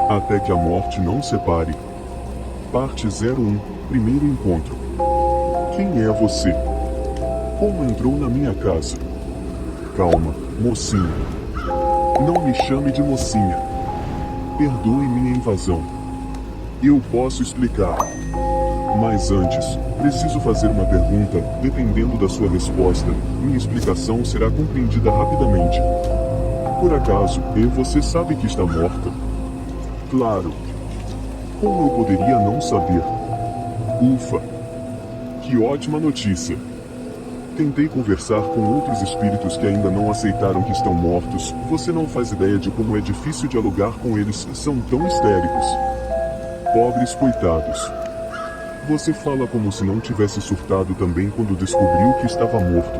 Até que a morte não separe. Parte 01. Primeiro encontro. Quem é você? Como entrou na minha casa? Calma, mocinha. Não me chame de mocinha. Perdoe minha invasão. Eu posso explicar. Mas antes, preciso fazer uma pergunta. Dependendo da sua resposta, minha explicação será compreendida rapidamente. Por acaso, você sabe que está morta? Claro. Como eu poderia não saber? Ufa! Que ótima notícia! Tentei conversar com outros espíritos que ainda não aceitaram que estão mortos. Você não faz ideia de como é difícil dialogar com eles, são tão histéricos. Pobres coitados. Você fala como se não tivesse surtado também quando descobriu que estava morto.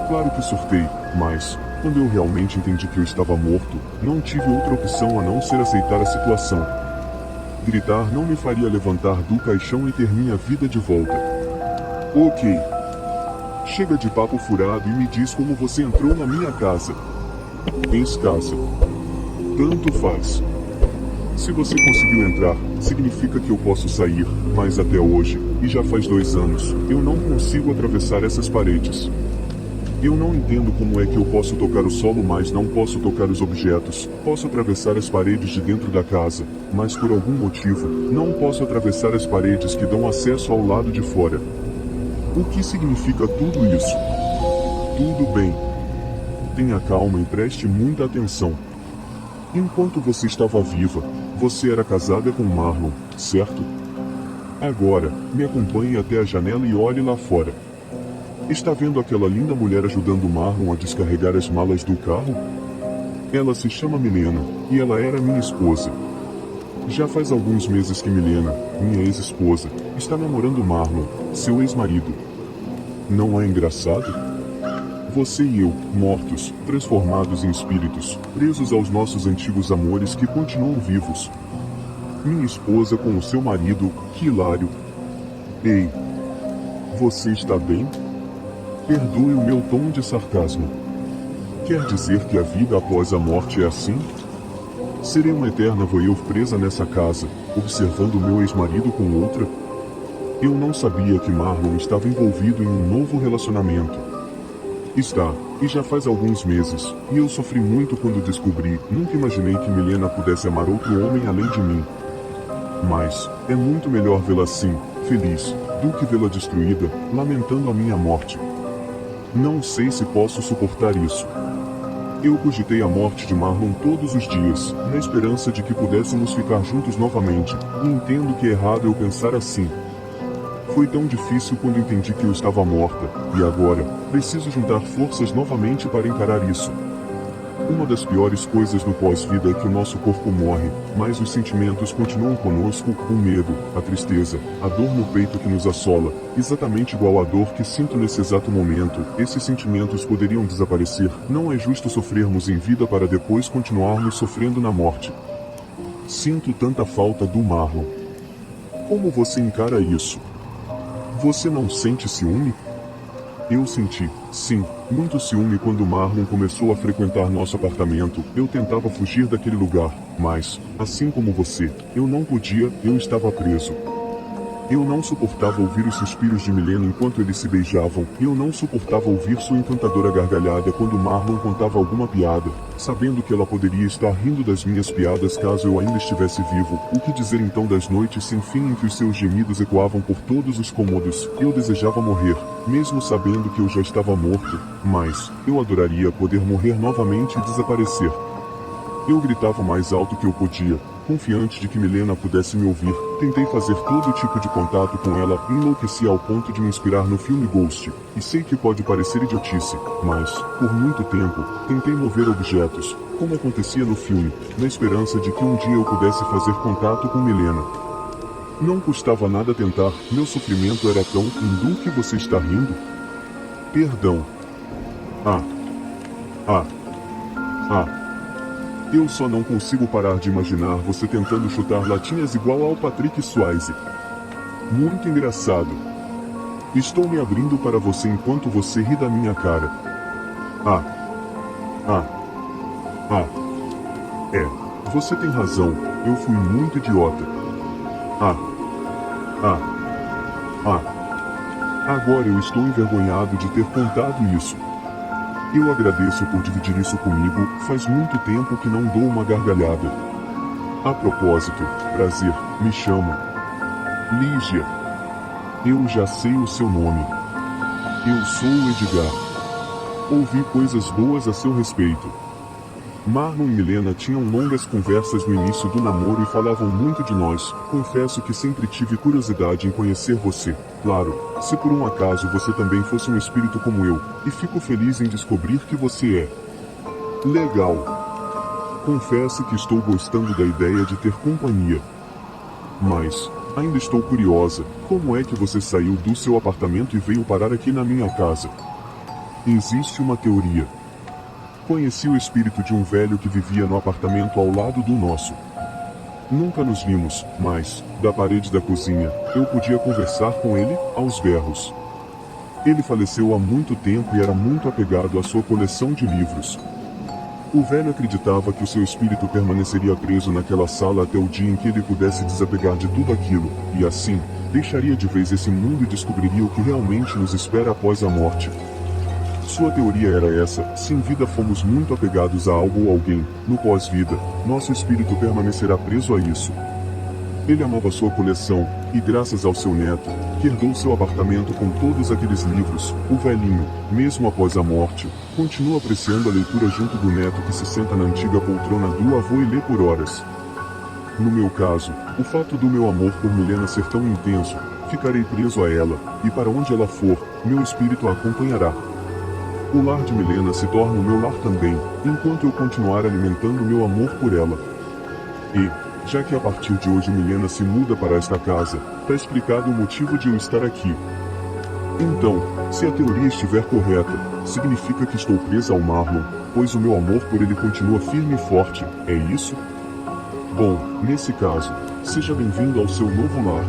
Claro que surtei, mas, quando eu realmente entendi que eu estava morto, não tive outra opção a não ser aceitar a situação. Gritar não me faria levantar do caixão e ter minha vida de volta. Ok. Chega de papo furado e me diz como você entrou na minha casa. Escassa. Tanto faz. Se você conseguiu entrar, significa que eu posso sair, mas até hoje, e já faz 2 anos, eu não consigo atravessar essas paredes. Eu não entendo como é que eu posso tocar o solo, mas não posso tocar os objetos. Posso atravessar as paredes de dentro da casa, mas por algum motivo, não posso atravessar as paredes que dão acesso ao lado de fora. O que significa tudo isso? Tudo bem. Tenha calma e preste muita atenção. Enquanto você estava viva, você era casada com Marlon, certo? Agora, me acompanhe até a janela e olhe lá fora. Está vendo aquela linda mulher ajudando Marlon a descarregar as malas do carro? Ela se chama Milena, e ela era minha esposa. Já faz alguns meses que Milena, minha ex-esposa, está namorando Marlon, seu ex-marido. Não é engraçado? Você e eu, mortos, transformados em espíritos, presos aos nossos antigos amores que continuam vivos. Minha esposa com o seu marido, que hilário. Ei, você está bem? Perdoe o meu tom de sarcasmo. Quer dizer que a vida após a morte é assim? Serei uma eterna voyeur presa nessa casa, observando meu ex-marido com outra? Eu não sabia que Marlon estava envolvido em um novo relacionamento. Está, e já faz alguns meses, e eu sofri muito quando descobri. Nunca imaginei que Milena pudesse amar outro homem além de mim. Mas, é muito melhor vê-la assim, feliz, do que vê-la destruída, lamentando a minha morte. Não sei se posso suportar isso. Eu cogitei a morte de Marlon todos os dias, na esperança de que pudéssemos ficar juntos novamente, e entendo que é errado eu pensar assim. Foi tão difícil quando entendi que eu estava morta, e agora, preciso juntar forças novamente para encarar isso. Uma das piores coisas no pós-vida é que o nosso corpo morre, mas os sentimentos continuam conosco, o medo, a tristeza, a dor no peito que nos assola, exatamente igual à dor que sinto nesse exato momento. Esses sentimentos poderiam desaparecer. Não é justo sofrermos em vida para depois continuarmos sofrendo na morte. Sinto tanta falta do Marlon. Como você encara isso? Você não sente ciúme? Eu senti, sim, muito ciúme quando Marlon começou a frequentar nosso apartamento. Eu tentava fugir daquele lugar, mas, assim como você, eu não podia, eu estava preso. Eu não suportava ouvir os suspiros de Milena enquanto eles se beijavam. Eu não suportava ouvir sua encantadora gargalhada quando Marlon contava alguma piada, sabendo que ela poderia estar rindo das minhas piadas caso eu ainda estivesse vivo. O que dizer então das noites sem fim em que os seus gemidos ecoavam por todos os cômodos? Eu desejava morrer, mesmo sabendo que eu já estava morto, mas eu adoraria poder morrer novamente e desaparecer. Eu gritava o mais alto que eu podia, confiante de que Milena pudesse me ouvir. Tentei fazer todo tipo de contato com ela e enlouqueci ao ponto de me inspirar no filme Ghost. E sei que pode parecer idiotice, mas, por muito tempo, tentei mover objetos, como acontecia no filme, na esperança de que um dia eu pudesse fazer contato com Milena. Não custava nada tentar, meu sofrimento era tão do que você está rindo? Perdão. Ah. Eu só não consigo parar de imaginar você tentando chutar latinhas igual ao Patrick Swayze. Muito engraçado. Estou me abrindo para você enquanto você ri da minha cara. É. Você tem razão, eu fui muito idiota. Ah. Agora eu estou envergonhado de ter contado isso. Eu agradeço por dividir isso comigo, faz muito tempo que não dou uma gargalhada. A propósito, prazer, me chamo Lígia. Eu já sei o seu nome. Eu sou Edgar. Ouvi coisas boas a seu respeito. Marlon e Milena tinham longas conversas no início do namoro e falavam muito de nós. Confesso que sempre tive curiosidade em conhecer você. Claro, se por um acaso você também fosse um espírito como eu, e fico feliz em descobrir que você é. Legal. Confesso que estou gostando da ideia de ter companhia. Mas, ainda estou curiosa, como é que você saiu do seu apartamento e veio parar aqui na minha casa? Existe uma teoria. Conheci o espírito de um velho que vivia no apartamento ao lado do nosso. Nunca nos vimos, mas, da parede da cozinha, eu podia conversar com ele, aos berros. Ele faleceu há muito tempo e era muito apegado à sua coleção de livros. O velho acreditava que o seu espírito permaneceria preso naquela sala até o dia em que ele pudesse desapegar de tudo aquilo, e assim, deixaria de vez esse mundo e descobriria o que realmente nos espera após a morte. Sua teoria era essa: se em vida fomos muito apegados a algo ou alguém, no pós-vida, nosso espírito permanecerá preso a isso. Ele amava sua coleção, e graças ao seu neto, que herdou seu apartamento com todos aqueles livros, o velhinho, mesmo após a morte, continua apreciando a leitura junto do neto que se senta na antiga poltrona do avô e lê por horas. No meu caso, o fato do meu amor por Milena ser tão intenso, ficarei preso a ela, e para onde ela for, meu espírito a acompanhará. O lar de Milena se torna o meu lar também, enquanto eu continuar alimentando meu amor por ela. E, já que a partir de hoje Milena se muda para esta casa, está explicado o motivo de eu estar aqui. Então, se a teoria estiver correta, significa que estou presa ao Marlon, pois o meu amor por ele continua firme e forte, é isso? Bom, nesse caso, seja bem-vindo ao seu novo lar.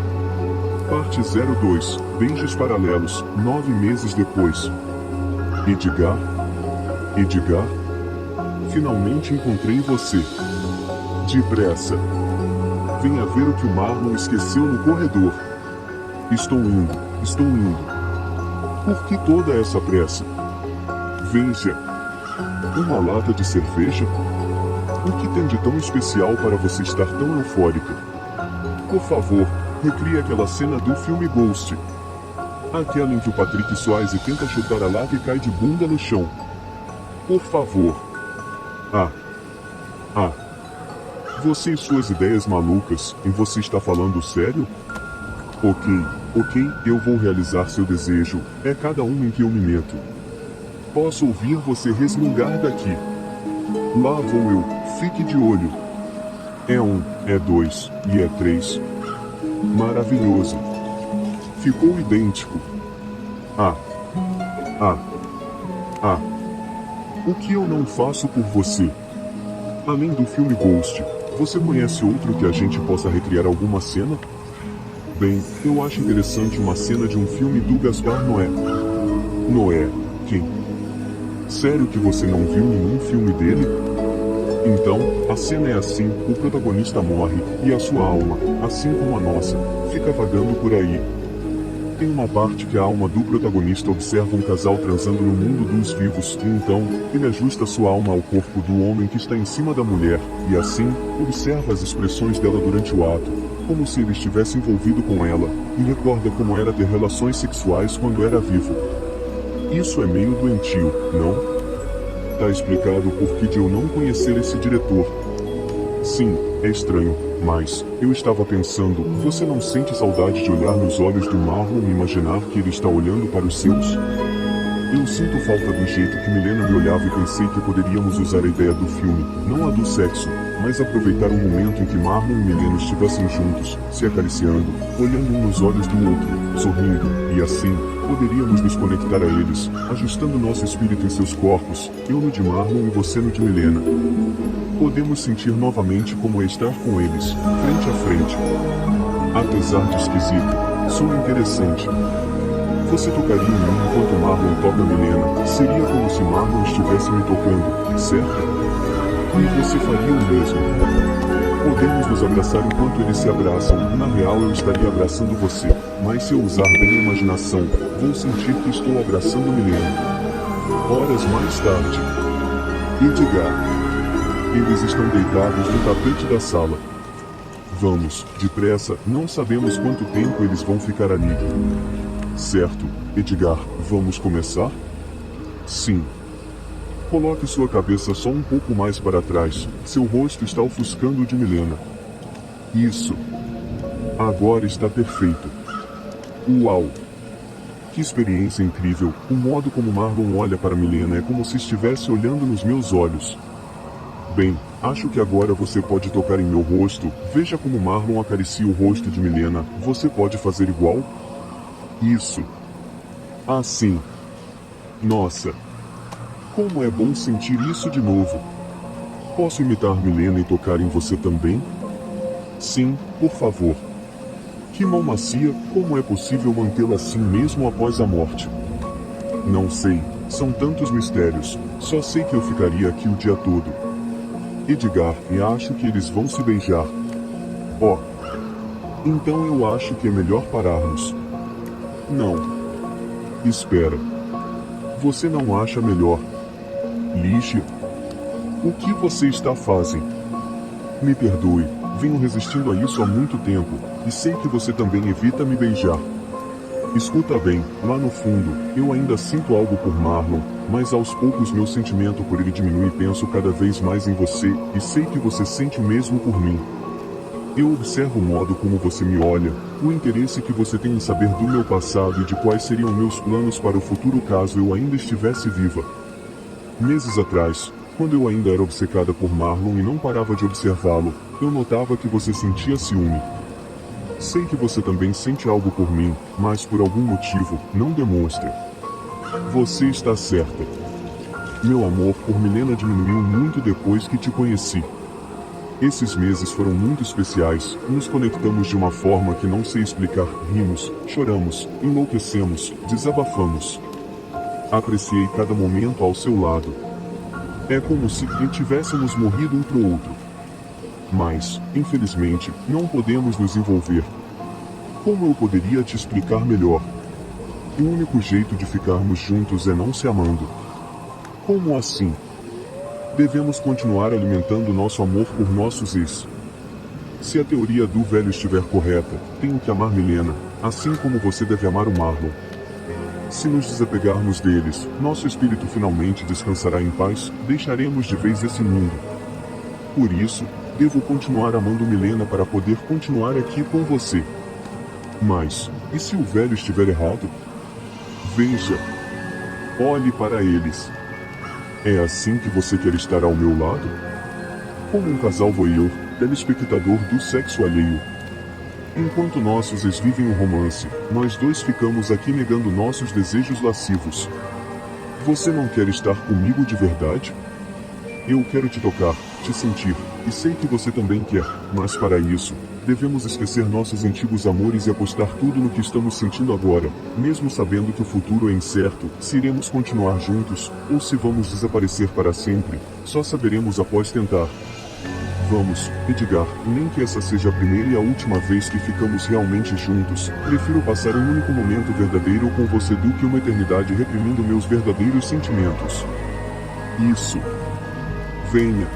Parte 02, Beijos Paralelos, 9 meses depois. Edgar? Edgar? Finalmente encontrei você. Depressa. Venha ver o que o Marlon esqueceu no corredor. Estou indo. Por que toda essa pressa? Veja. Uma lata de cerveja? O que tem de tão especial para você estar tão eufórica? Por favor, recrie aquela cena do filme Ghost. Aquela em que o Patrick Swayze tenta chutar a lata e cai de bunda no chão. Por favor. Você e suas ideias malucas, e você está falando sério? Ok, eu vou realizar seu desejo, é cada um em que eu me meto. Posso ouvir você resmungar daqui. Lá vou eu, fique de olho. É 1, é 2, e é 3. Maravilhoso. Ficou idêntico. O que eu não faço por você? Além do filme Ghost, você conhece outro que a gente possa recriar alguma cena? Bem, eu acho interessante uma cena de um filme do Gaspar Noé. Noé? Quem? Sério que você não viu nenhum filme dele? Então, a cena é assim, o protagonista morre, e a sua alma, assim como a nossa, fica vagando por aí. Tem uma parte que a alma do protagonista observa um casal transando no mundo dos vivos, e então, ele ajusta sua alma ao corpo do homem que está em cima da mulher, e assim, observa as expressões dela durante o ato, como se ele estivesse envolvido com ela, e recorda como era ter relações sexuais quando era vivo. Isso é meio doentio, não? Tá explicado o porquê de eu não conhecer esse diretor. Sim, é estranho, mas, eu estava pensando, você não sente saudade de olhar nos olhos do Marlon e imaginar que ele está olhando para os seus? Eu sinto falta do jeito que Milena me olhava e pensei que poderíamos usar a ideia do filme, não a do sexo, mas aproveitar um momento em que Marlon e Milena estivessem juntos, se acariciando, olhando um nos olhos do outro, sorrindo, e assim, poderíamos nos conectar a eles, ajustando nosso espírito em seus corpos, eu no de Marlon e você no de Milena. Podemos sentir novamente como é estar com eles, frente a frente. Apesar de esquisito, soa interessante. Você tocaria em mim enquanto Marlon toca Milena, seria como se Marlon estivesse me tocando, certo? E você faria o mesmo. Podemos nos abraçar enquanto eles se abraçam. Na real, eu estaria abraçando você. Mas se eu usar bem a imaginação, vou sentir que estou abraçando Milena. Horas mais tarde. Edgar. Eles estão deitados no tapete da sala. Vamos, depressa, não sabemos quanto tempo eles vão ficar ali. Certo, Edgar, vamos começar? Sim. Coloque sua cabeça só um pouco mais para trás, seu rosto está ofuscando o de Milena. Isso. Agora está perfeito. Uau! Que experiência incrível, o modo como Marlon olha para Milena é como se estivesse olhando nos meus olhos. Bem, acho que agora você pode tocar em meu rosto, veja como Marlon acaricia o rosto de Milena, você pode fazer igual? Isso. Assim. Nossa. Como é bom sentir isso de novo. Posso imitar Milena e tocar em você também? Sim, por favor. Que mão macia, como é possível mantê-la assim mesmo após a morte? Não sei, são tantos mistérios, só sei que eu ficaria aqui o dia todo. Edgar, e acho que eles vão se beijar. Oh. Então eu acho que é melhor pararmos. Não. Espera. Você não acha melhor? Lixe. O que você está fazendo? Me perdoe, venho resistindo a isso há muito tempo, e sei que você também evita me beijar. Escuta bem, lá no fundo, eu ainda sinto algo por Marlon, mas aos poucos meu sentimento por ele diminui e penso cada vez mais em você, e sei que você sente o mesmo por mim. Eu observo o modo como você me olha, o interesse que você tem em saber do meu passado e de quais seriam meus planos para o futuro caso eu ainda estivesse viva. Meses atrás, quando eu ainda era obcecada por Marlon e não parava de observá-lo, eu notava que você sentia ciúme. Sei que você também sente algo por mim, mas por algum motivo, não demonstra. Você está certa. Meu amor por Milena diminuiu muito depois que te conheci. Esses meses foram muito especiais, nos conectamos de uma forma que não sei explicar, rimos, choramos, enlouquecemos, desabafamos. Apreciei cada momento ao seu lado. É como se tivéssemos morrido um pro outro. Mas, infelizmente, não podemos nos envolver. Como eu poderia te explicar melhor? O único jeito de ficarmos juntos é não se amando. Como assim? Devemos continuar alimentando nosso amor por nossos ex. Se a teoria do velho estiver correta, tenho que amar Milena, assim como você deve amar o Marlon. Se nos desapegarmos deles, nosso espírito finalmente descansará em paz, deixaremos de vez esse mundo. Por isso, devo continuar amando Milena para poder continuar aqui com você. Mas, e se o velho estiver errado? Veja. Olhe para eles. É assim que você quer estar ao meu lado? Como um casal voyeur, telespectador do sexo alheio. Enquanto nossos ex vivem um romance, nós dois ficamos aqui negando nossos desejos lascivos. Você não quer estar comigo de verdade? Eu quero te tocar, te sentir, e sei que você também quer, mas para isso, devemos esquecer nossos antigos amores e apostar tudo no que estamos sentindo agora, mesmo sabendo que o futuro é incerto, se iremos continuar juntos, ou se vamos desaparecer para sempre, só saberemos após tentar. Vamos, Edgar, nem que essa seja a primeira e a última vez que ficamos realmente juntos, prefiro passar um único momento verdadeiro com você do que uma eternidade reprimindo meus verdadeiros sentimentos. Isso. Venha.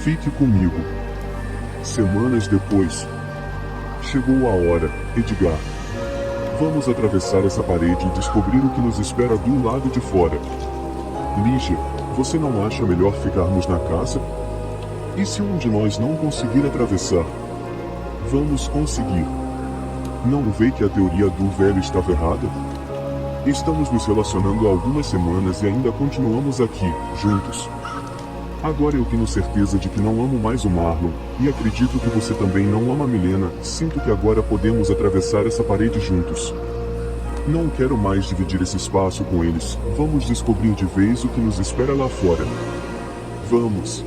Fique comigo. Semanas depois. Chegou a hora, Edgar. Vamos atravessar essa parede e descobrir o que nos espera do lado de fora. Lígia, você não acha melhor ficarmos na casa? E se um de nós não conseguir atravessar? Vamos conseguir. Não vê que a teoria do velho estava errada? Estamos nos relacionando há algumas semanas e ainda continuamos aqui, juntos. Agora eu tenho certeza de que não amo mais o Marlon, e acredito que você também não ama a Milena, sinto que agora podemos atravessar essa parede juntos. Não quero mais dividir esse espaço com eles, vamos descobrir de vez o que nos espera lá fora. Vamos.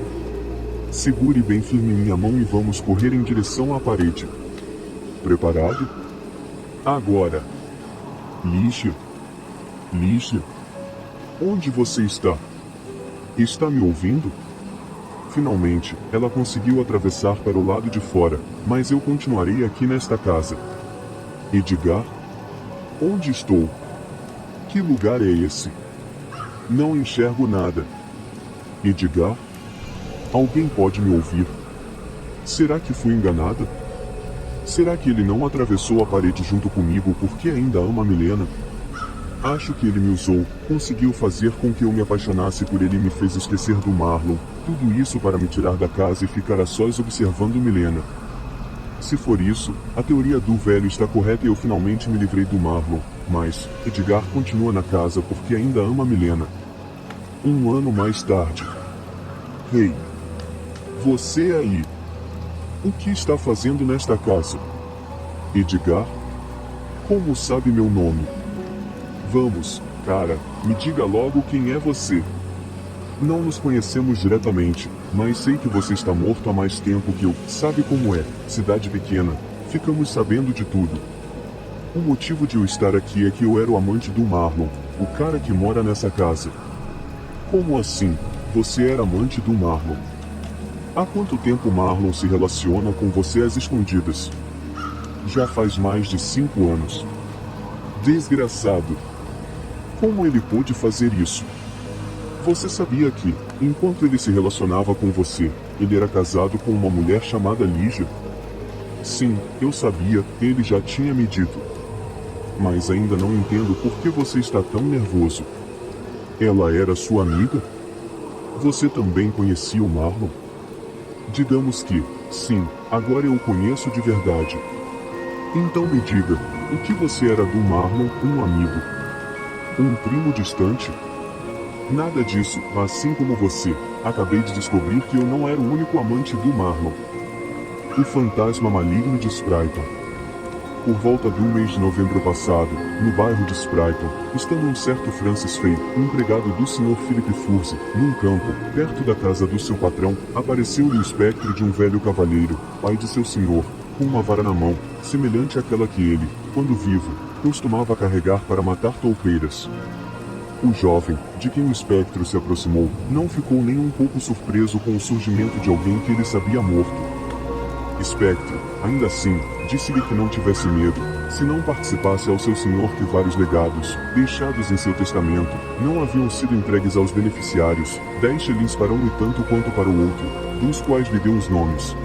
Segure bem firme minha mão e vamos correr em direção à parede. Preparado? Agora. Lígia? Lígia? Onde você está? Está me ouvindo? Finalmente, ela conseguiu atravessar para o lado de fora, mas eu continuarei aqui nesta casa. Edgar? Onde estou? Que lugar é esse? Não enxergo nada. Edgar? Alguém pode me ouvir? Será que fui enganada? Será que ele não atravessou a parede junto comigo porque ainda ama Milena? Acho que ele me usou, conseguiu fazer com que eu me apaixonasse por ele e me fez esquecer do Marlon, tudo isso para me tirar da casa e ficar a sós observando Milena. Se for isso, a teoria do velho está correta e eu finalmente me livrei do Marlon, mas Edgar continua na casa porque ainda ama Milena. Um ano mais tarde. Ei! Você aí! O que está fazendo nesta casa? Edgar? Como sabe meu nome? Vamos, cara, me diga logo quem é você. Não nos conhecemos diretamente, mas sei que você está morto há mais tempo que eu. Sabe como é, cidade pequena, ficamos sabendo de tudo. O motivo de eu estar aqui é que eu era o amante do Marlon, o cara que mora nessa casa. Como assim, você era amante do Marlon? Há quanto tempo Marlon se relaciona com você às escondidas? Já faz mais de 5 anos. Desgraçado. Como ele pôde fazer isso? Você sabia que, enquanto ele se relacionava com você, ele era casado com uma mulher chamada Lígia? Sim, eu sabia, ele já tinha me dito. Mas ainda não entendo por que você está tão nervoso. Ela era sua amiga? Você também conhecia o Marlon? Digamos que, sim, agora eu o conheço de verdade. Então me diga, o que você era do Marlon, um amigo? Um primo distante? Nada disso, assim como você, acabei de descobrir que eu não era o único amante do Marlon. O fantasma maligno de Sprayton. Por volta do mês de novembro passado, no bairro de Sprayton, estando um certo Francis Fay, um empregado do Sr. Philip Furze, num campo, perto da casa do seu patrão, apareceu-lhe o espectro de um velho cavalheiro, pai de seu senhor, com uma vara na mão, semelhante àquela que ele, quando vivo, costumava carregar para matar toupeiras. O jovem, de quem o espectro se aproximou, não ficou nem um pouco surpreso com o surgimento de alguém que ele sabia morto. Espectro, ainda assim, disse-lhe que não tivesse medo, se não participasse ao seu senhor que vários legados, deixados em seu testamento, não haviam sido entregues aos beneficiários, 10 shillings para um e tanto quanto para o outro, dos quais lhe deu os nomes.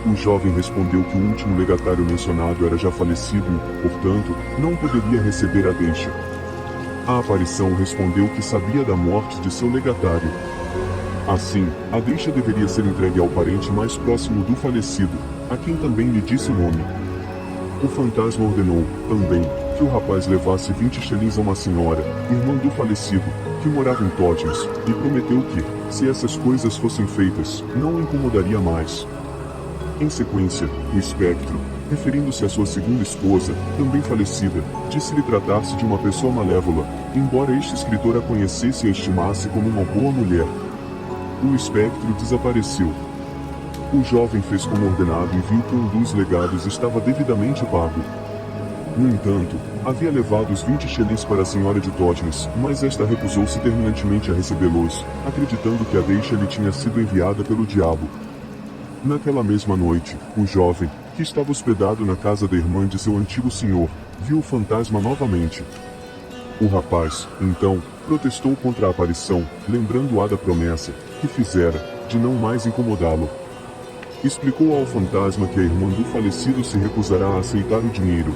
O jovem respondeu que o último legatário mencionado era já falecido e, portanto, não poderia receber a deixa. A aparição respondeu que sabia da morte de seu legatário. Assim, a deixa deveria ser entregue ao parente mais próximo do falecido, a quem também lhe disse o nome. O fantasma ordenou, também, que o rapaz levasse 20 shillings a uma senhora, irmã do falecido, que morava em Totnes, e prometeu que, se essas coisas fossem feitas, não o incomodaria mais. Em sequência, o espectro, referindo-se à sua segunda esposa, também falecida, disse-lhe tratar-se de uma pessoa malévola, embora este escritor a conhecesse e a estimasse como uma boa mulher. O espectro desapareceu. O jovem fez como ordenado e viu que um dos legados estava devidamente pago. No entanto, havia levado os 20 shillings para a senhora de Totnes, mas esta recusou-se terminantemente a recebê-los, acreditando que a deixa lhe tinha sido enviada pelo diabo. Naquela mesma noite, o jovem, que estava hospedado na casa da irmã de seu antigo senhor, viu o fantasma novamente. O rapaz, então, protestou contra a aparição, lembrando-a da promessa, que fizera, de não mais incomodá-lo. Explicou ao fantasma que a irmã do falecido se recusará a aceitar o dinheiro.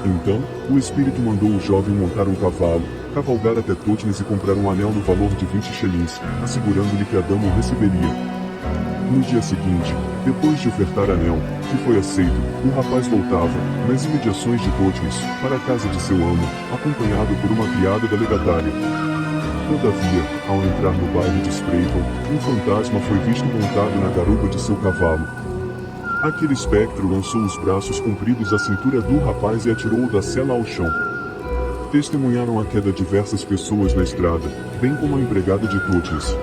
Então, o espírito mandou o jovem montar um cavalo, cavalgar até Totnes e comprar um anel no valor de 20 shillings, assegurando-lhe que a dama o receberia. No dia seguinte, depois de ofertar anel, que foi aceito, o rapaz voltava, nas imediações de Totnes, para a casa de seu amo, acompanhado por uma criada da legatária. Todavia, ao entrar no bairro de Sprayton, um fantasma foi visto montado na garupa de seu cavalo. Aquele espectro lançou os braços compridos à cintura do rapaz e atirou-o da sela ao chão. Testemunharam a queda diversas pessoas na estrada, bem como a empregada de Totnes.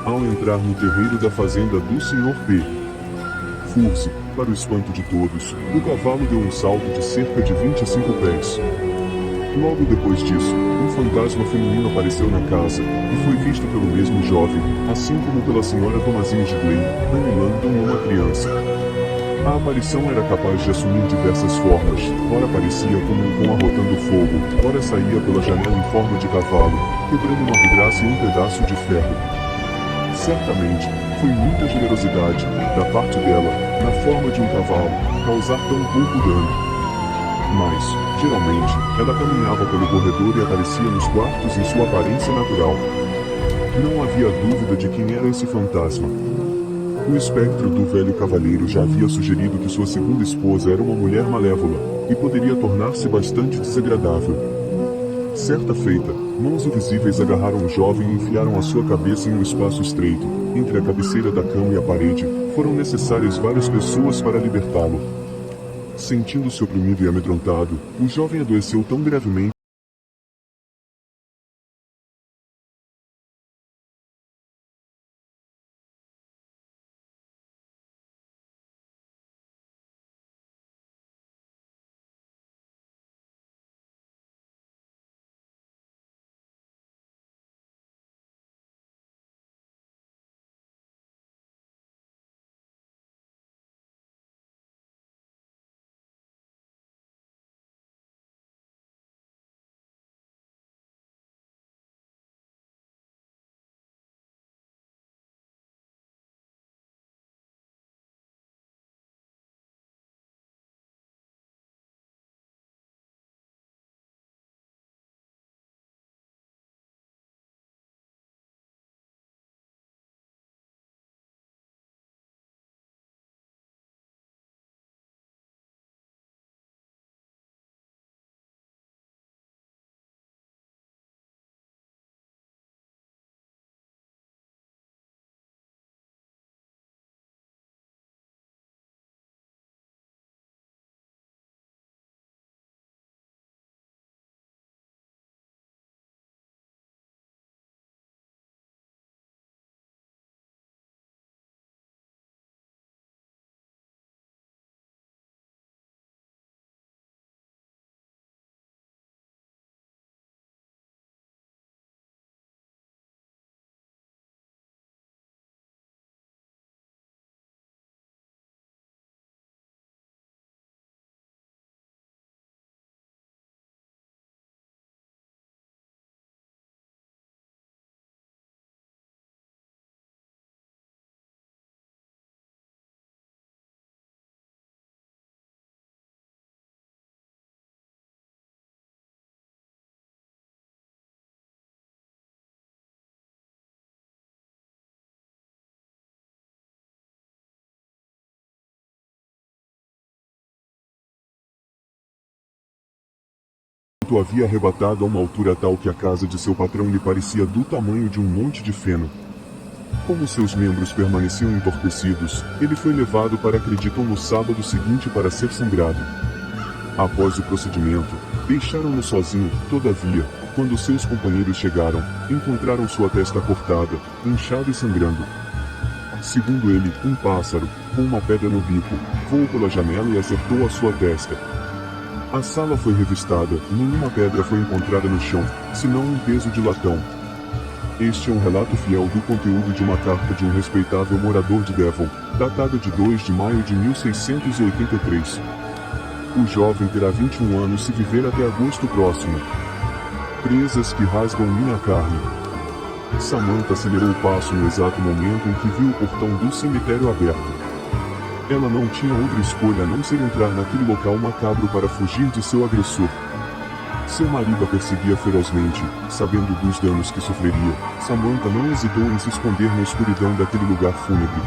Ao entrar no terreiro da fazenda do Sr. P. Furze, para o espanto de todos, o cavalo deu um salto de cerca de 25 pés. Logo depois disso, um fantasma feminino apareceu na casa, e foi visto pelo mesmo jovem, assim como pela senhora Thomasine Gidley, animando uma criança. A aparição era capaz de assumir diversas formas, ora aparecia como um cão arrotando fogo, ora saía pela janela em forma de cavalo, quebrando uma vidraça e um pedaço de ferro. Certamente, foi muita generosidade, da parte dela, na forma de um cavalo, causar tão pouco dano. Mas, geralmente, ela caminhava pelo corredor e aparecia nos quartos em sua aparência natural. Não havia dúvida de quem era esse fantasma. O espectro do velho cavalheiro já havia sugerido que sua segunda esposa era uma mulher malévola, e poderia tornar-se bastante desagradável. Certa feita, mãos invisíveis agarraram o jovem e enfiaram a sua cabeça em um espaço estreito, entre a cabeceira da cama e a parede. Foram necessárias várias pessoas para libertá-lo. Sentindo-se oprimido e amedrontado, o jovem adoeceu tão gravemente o havia arrebatado a uma altura tal que a casa de seu patrão lhe parecia do tamanho de um monte de feno. Como seus membros permaneciam entorpecidos, ele foi levado para Crediton no sábado seguinte para ser sangrado. Após o procedimento, deixaram-no sozinho. Todavia, quando seus companheiros chegaram, encontraram sua testa cortada, inchada e sangrando. Segundo ele, um pássaro, com uma pedra no bico, voou pela janela e acertou a sua testa. A sala foi revistada, e nenhuma pedra foi encontrada no chão, senão um peso de latão. Este é um relato fiel do conteúdo de uma carta de um respeitável morador de Devon, datada de 2 de maio de 1683. O jovem terá 21 anos se viver até agosto próximo. Presas que rasgam minha carne. Samantha acelerou o passo no exato momento em que viu o portão do cemitério aberto. Ela não tinha outra escolha a não ser entrar naquele local macabro para fugir de seu agressor. Seu marido a perseguia ferozmente, sabendo dos danos que sofreria. Samantha não hesitou em se esconder na escuridão daquele lugar fúnebre.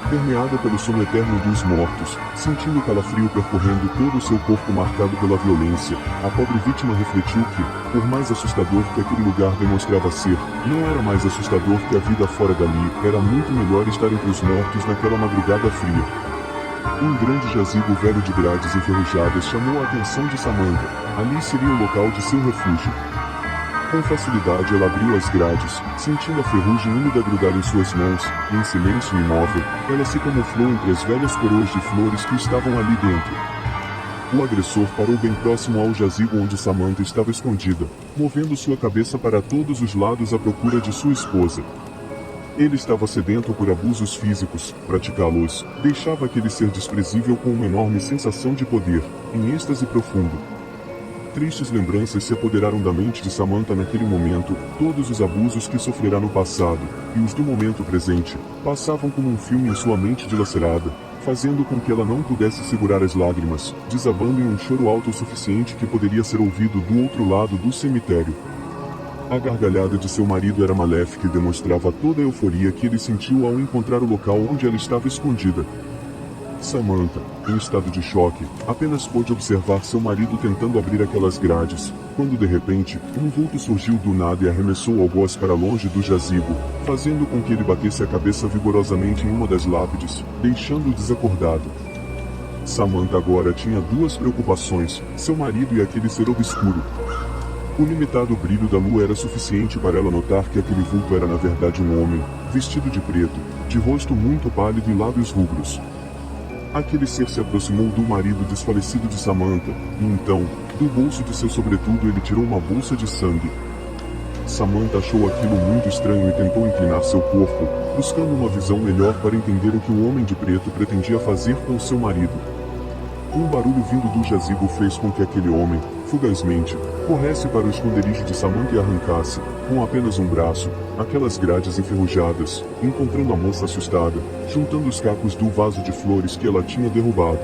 Permeada pelo sono eterno dos mortos, sentindo o calafrio percorrendo todo o seu corpo marcado pela violência, a pobre vítima refletiu que, por mais assustador que aquele lugar demonstrava ser, não era mais assustador que a vida fora dali. Era muito melhor estar entre os mortos naquela madrugada fria. Um grande jazigo velho de grades enferrujadas chamou a atenção de Samantha. Ali seria o local de seu refúgio. Com facilidade ela abriu as grades, sentindo a ferrugem úmida grudar em suas mãos, e em silêncio imóvel, ela se camuflou entre as velhas coroas de flores que estavam ali dentro. O agressor parou bem próximo ao jazigo onde Samantha estava escondida, movendo sua cabeça para todos os lados à procura de sua esposa. Ele estava sedento por abusos físicos, praticá-los deixava aquele ser desprezível com uma enorme sensação de poder, em êxtase profundo. Tristes lembranças se apoderaram da mente de Samantha naquele momento, todos os abusos que sofrerá no passado, e os do momento presente, passavam como um filme em sua mente dilacerada, fazendo com que ela não pudesse segurar as lágrimas, desabando em um choro alto o suficiente que poderia ser ouvido do outro lado do cemitério. A gargalhada de seu marido era maléfica e demonstrava toda a euforia que ele sentiu ao encontrar o local onde ela estava escondida. Samantha, em estado de choque, apenas pôde observar seu marido tentando abrir aquelas grades, quando de repente, um vulto surgiu do nada e arremessou o algoz para longe do jazigo, fazendo com que ele batesse a cabeça vigorosamente em uma das lápides, deixando-o desacordado. Samantha agora tinha duas preocupações, seu marido e aquele ser obscuro. O limitado brilho da lua era suficiente para ela notar que aquele vulto era na verdade um homem, vestido de preto, de rosto muito pálido e lábios rubros. Aquele ser se aproximou do marido desfalecido de Samantha, e então, do bolso de seu sobretudo ele tirou uma bolsa de sangue. Samantha achou aquilo muito estranho e tentou inclinar seu corpo, buscando uma visão melhor para entender o que o homem de preto pretendia fazer com seu marido. Um barulho vindo do jazigo fez com que aquele homem, fugazmente, corresse para o esconderijo de Samantha e arrancasse, com apenas um braço, aquelas grades enferrujadas, encontrando a moça assustada, juntando os cacos do vaso de flores que ela tinha derrubado.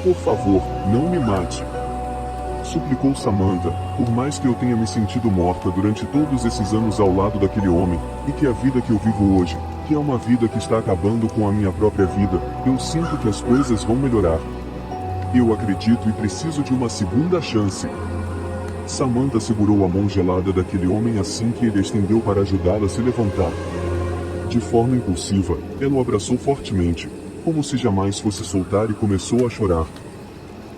"Por favor, não me mate!" suplicou Samantha, por mais que eu tenha me sentido morta durante todos esses anos ao lado daquele homem, e que a vida que eu vivo hoje, que é uma vida que está acabando com a minha própria vida, eu sinto que as coisas vão melhorar. Eu acredito e preciso de uma segunda chance. Samantha segurou a mão gelada daquele homem assim que ele estendeu para ajudá-la a se levantar. De forma impulsiva, ela o abraçou fortemente, como se jamais fosse soltar e começou a chorar.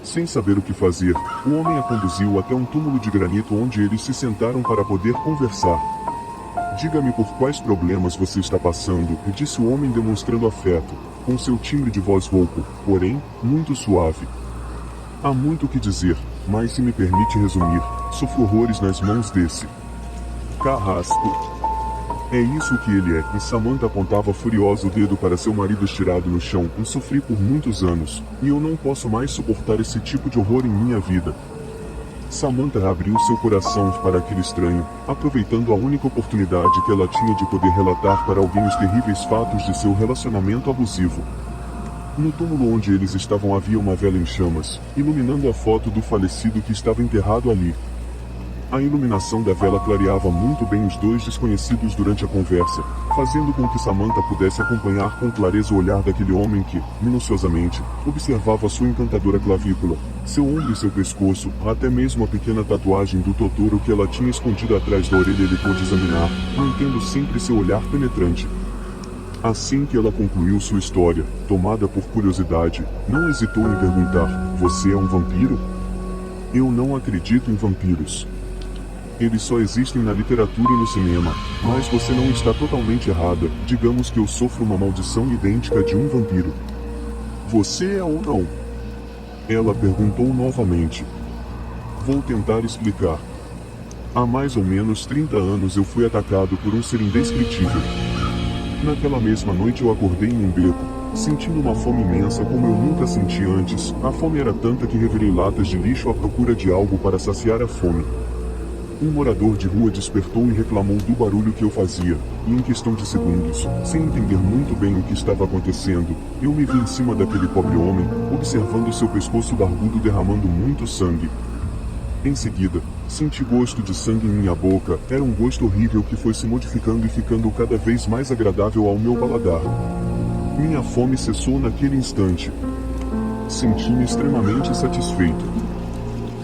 Sem saber o que fazer, o homem a conduziu até um túmulo de granito onde eles se sentaram para poder conversar. "Diga-me por quais problemas você está passando", disse o homem demonstrando afeto, com seu timbre de voz rouco, porém, muito suave. "Há muito o que dizer, mas se me permite resumir, sofro horrores nas mãos desse carrasco." "É isso que ele é", e Samantha apontava furiosa o dedo para seu marido estirado no chão. "Eu sofri por muitos anos, e eu não posso mais suportar esse tipo de horror em minha vida." Samantha abriu seu coração para aquele estranho, aproveitando a única oportunidade que ela tinha de poder relatar para alguém os terríveis fatos de seu relacionamento abusivo. No túmulo onde eles estavam havia uma vela em chamas, iluminando a foto do falecido que estava enterrado ali. A iluminação da vela clareava muito bem os dois desconhecidos durante a conversa, fazendo com que Samantha pudesse acompanhar com clareza o olhar daquele homem que, minuciosamente, observava sua encantadora clavícula, seu ombro e seu pescoço, até mesmo a pequena tatuagem do Totoro que ela tinha escondido atrás da orelha ele pôde examinar, mantendo sempre seu olhar penetrante. Assim que ela concluiu sua história, tomada por curiosidade, não hesitou em perguntar: "Você é um vampiro?" "Eu não acredito em vampiros. Eles só existem na literatura e no cinema, mas você não está totalmente errada. Digamos que eu sofro uma maldição idêntica de um vampiro." "Você é ou não?" ela perguntou novamente. "Vou tentar explicar. Há mais ou menos 30 anos eu fui atacado por um ser indescritível. Naquela mesma noite eu acordei em um beco, sentindo uma fome imensa como eu nunca senti antes. A fome era tanta que revirei latas de lixo à procura de algo para saciar a fome. Um morador de rua despertou e reclamou do barulho que eu fazia, e em questão de segundos, sem entender muito bem o que estava acontecendo, eu me vi em cima daquele pobre homem, observando seu pescoço barbudo derramando muito sangue. Em seguida, senti gosto de sangue em minha boca. Era um gosto horrível que foi se modificando e ficando cada vez mais agradável ao meu paladar. Minha fome cessou naquele instante. Senti-me extremamente satisfeito.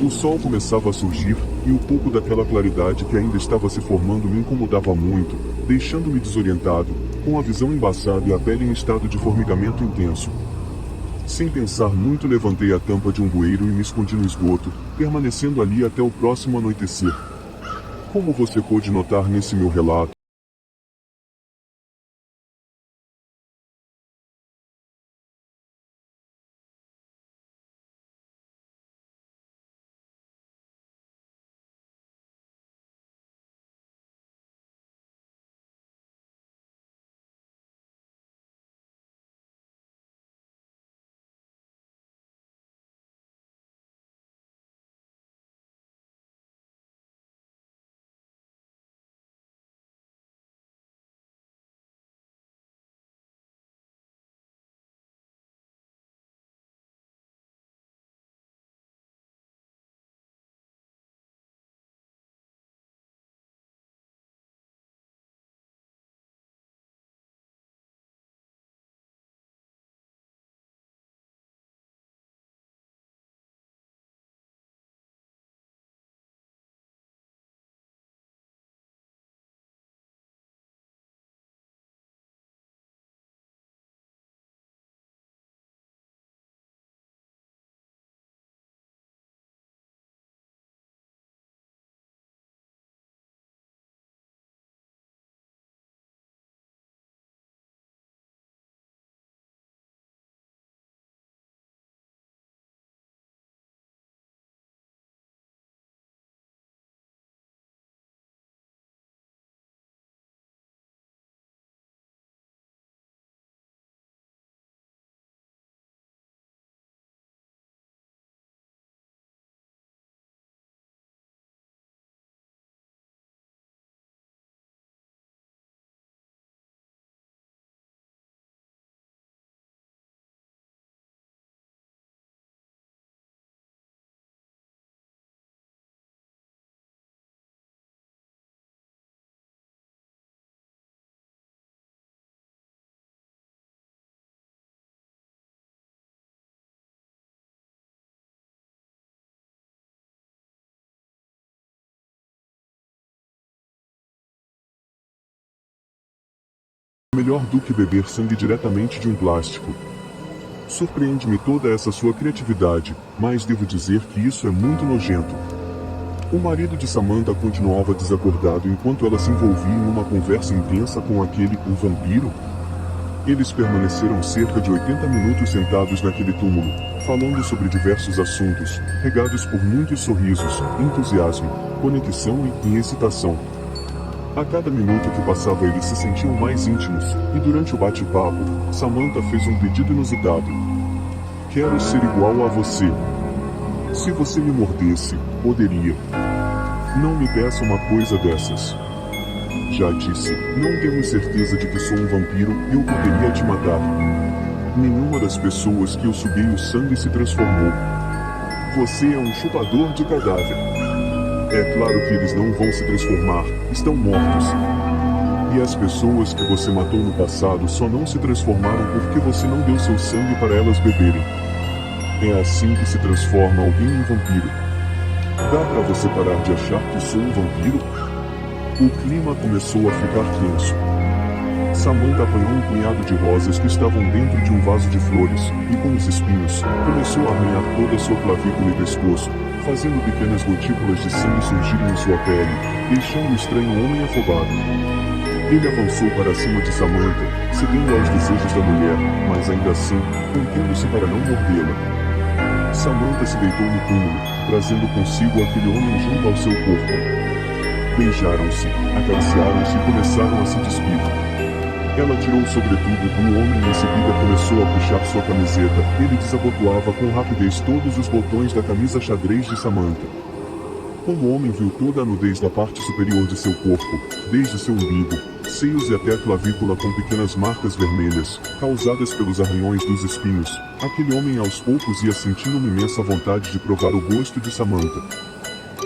O sol começava a surgir, e o pouco daquela claridade que ainda estava se formando me incomodava muito, deixando-me desorientado, com a visão embaçada e a pele em estado de formigamento intenso. Sem pensar muito levantei a tampa de um bueiro e me escondi no esgoto, permanecendo ali até o próximo anoitecer. Como você pôde notar nesse meu relato, Melhor do que beber sangue diretamente de um plástico. Surpreende-me toda essa sua criatividade, mas devo dizer que isso é muito nojento. O marido de Samantha continuava desacordado enquanto ela se envolvia em uma conversa intensa com um vampiro. Eles permaneceram cerca de 80 minutos sentados naquele túmulo, falando sobre diversos assuntos, regados por muitos sorrisos, entusiasmo, conexão e excitação. A cada minuto que passava eles se sentiam mais íntimos, e durante o bate-papo, Samantha fez um pedido inusitado. Quero ser igual a você. Se você me mordesse, poderia. Não me peça uma coisa dessas. Já disse, não temos certeza de que sou um vampiro e eu poderia te matar. Nenhuma das pessoas que eu suguei o sangue se transformou. Você é um chupador de cadáver. É claro que eles não vão se transformar, estão mortos. E as pessoas que você matou no passado só não se transformaram porque você não deu seu sangue para elas beberem. É assim que se transforma alguém em vampiro. Dá para você parar de achar que sou um vampiro? O clima começou a ficar tenso. Samantha apanhou um punhado de rosas que estavam dentro de um vaso de flores, e com os espinhos, começou a arranhar toda sua clavícula e pescoço, fazendo pequenas gotículas de sangue surgirem em sua pele, deixando o estranho homem afobado. Ele avançou para cima de Samantha, cedendo aos desejos da mulher, mas ainda assim, contendo-se para não mordê-la. Samantha se deitou no túmulo, trazendo consigo aquele homem junto ao seu corpo. Beijaram-se, acariciaram-se e começaram a se despir. Ela tirou o sobretudo do homem e em seguida começou a puxar sua camiseta. Ele desabotoava com rapidez todos os botões da camisa xadrez de Samantha. Quando o homem viu toda a nudez da parte superior de seu corpo, desde seu umbigo, seios e até a clavícula com pequenas marcas vermelhas, causadas pelos arranhões dos espinhos, aquele homem aos poucos ia sentindo uma imensa vontade de provar o gosto de Samantha.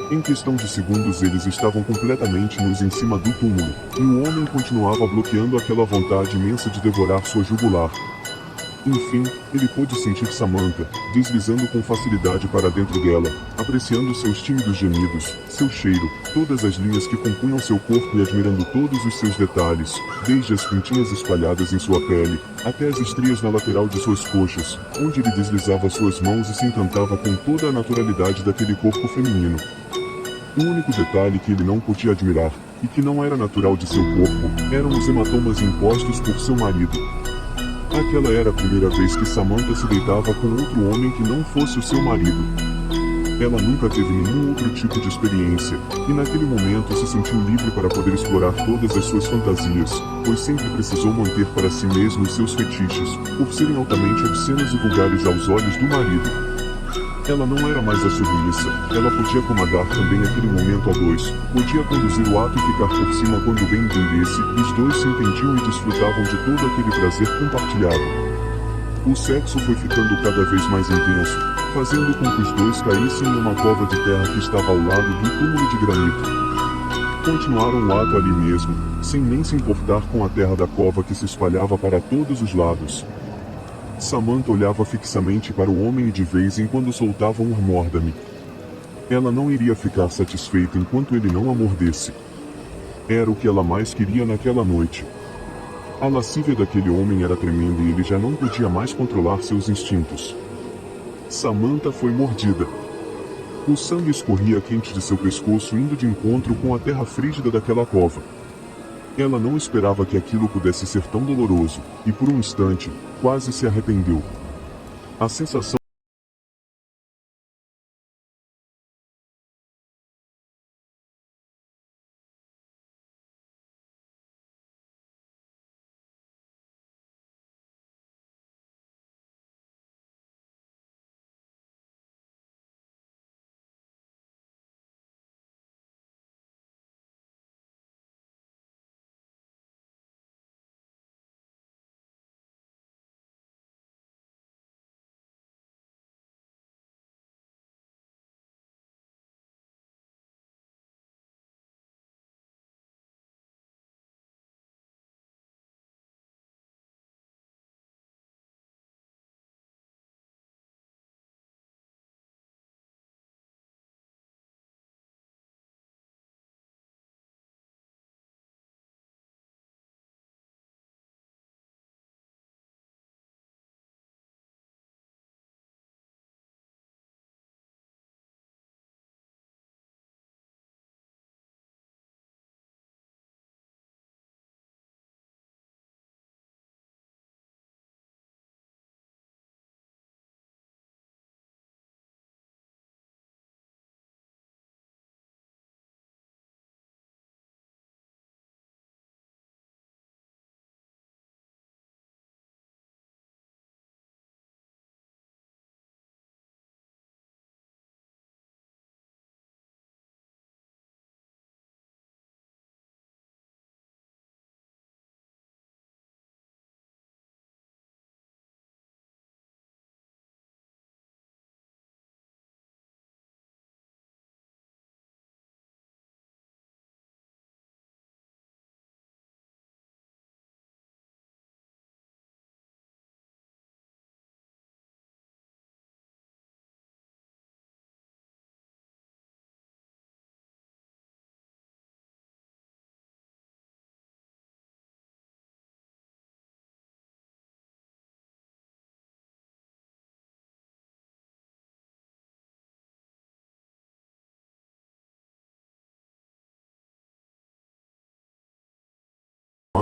Em questão de segundos eles estavam completamente nus em cima do túmulo, e o homem continuava bloqueando aquela vontade imensa de devorar sua jugular. Enfim, ele pôde sentir Samantha, deslizando com facilidade para dentro dela, apreciando seus tímidos gemidos, seu cheiro, todas as linhas que compunham seu corpo e admirando todos os seus detalhes, desde as pintinhas espalhadas em sua pele, até as estrias na lateral de suas coxas, onde ele deslizava suas mãos e se encantava com toda a naturalidade daquele corpo feminino. O único detalhe que ele não podia admirar, e que não era natural de seu corpo, eram os hematomas impostos por seu marido. Aquela era a primeira vez que Samantha se deitava com outro homem que não fosse o seu marido. Ela nunca teve nenhum outro tipo de experiência, e naquele momento se sentiu livre para poder explorar todas as suas fantasias, pois sempre precisou manter para si mesmo os seus fetiches, por serem altamente obscenos e vulgares aos olhos do marido. Ela não era mais a submissa, ela podia comandar também aquele momento a dois, podia conduzir o ato e ficar por cima quando bem entendesse, e os dois se entendiam e desfrutavam de todo aquele prazer compartilhado. O sexo foi ficando cada vez mais intenso, fazendo com que os dois caíssem em uma cova de terra que estava ao lado do túmulo de granito. Continuaram o ato ali mesmo, sem nem se importar com a terra da cova que se espalhava para todos os lados. Samantha olhava fixamente para o homem e de vez em quando soltava um morda-me. Ela não iria ficar satisfeita enquanto ele não a mordesse. Era o que ela mais queria naquela noite. A lascívia daquele homem era tremenda e ele já não podia mais controlar seus instintos. Samantha foi mordida. O sangue escorria quente de seu pescoço indo de encontro com a terra frígida daquela cova. Ela não esperava que aquilo pudesse ser tão doloroso, e por um instante, quase se arrependeu. A sensação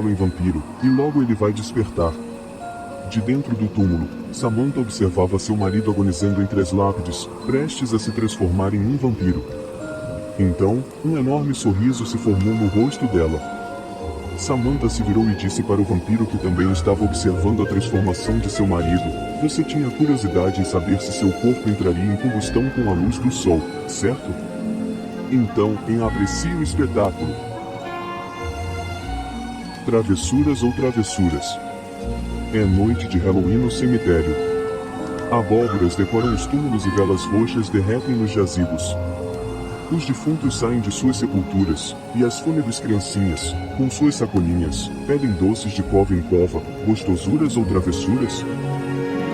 em vampiro, e logo ele vai despertar. De dentro do túmulo, Samantha observava seu marido agonizando entre as lápides, prestes a se transformar em um vampiro. Então, um enorme sorriso se formou no rosto dela. Samantha se virou e disse para o vampiro que também estava observando a transformação de seu marido: "Você tinha curiosidade em saber se seu corpo entraria em combustão com a luz do sol, certo? Então, aprecie o espetáculo." Travessuras ou travessuras. É noite de Halloween no cemitério. Abóboras decoram os túmulos e velas roxas derretem nos jazigos. Os defuntos saem de suas sepulturas, e as fúnebres criancinhas, com suas sacolinhas, pedem doces de cova em cova, gostosuras ou travessuras.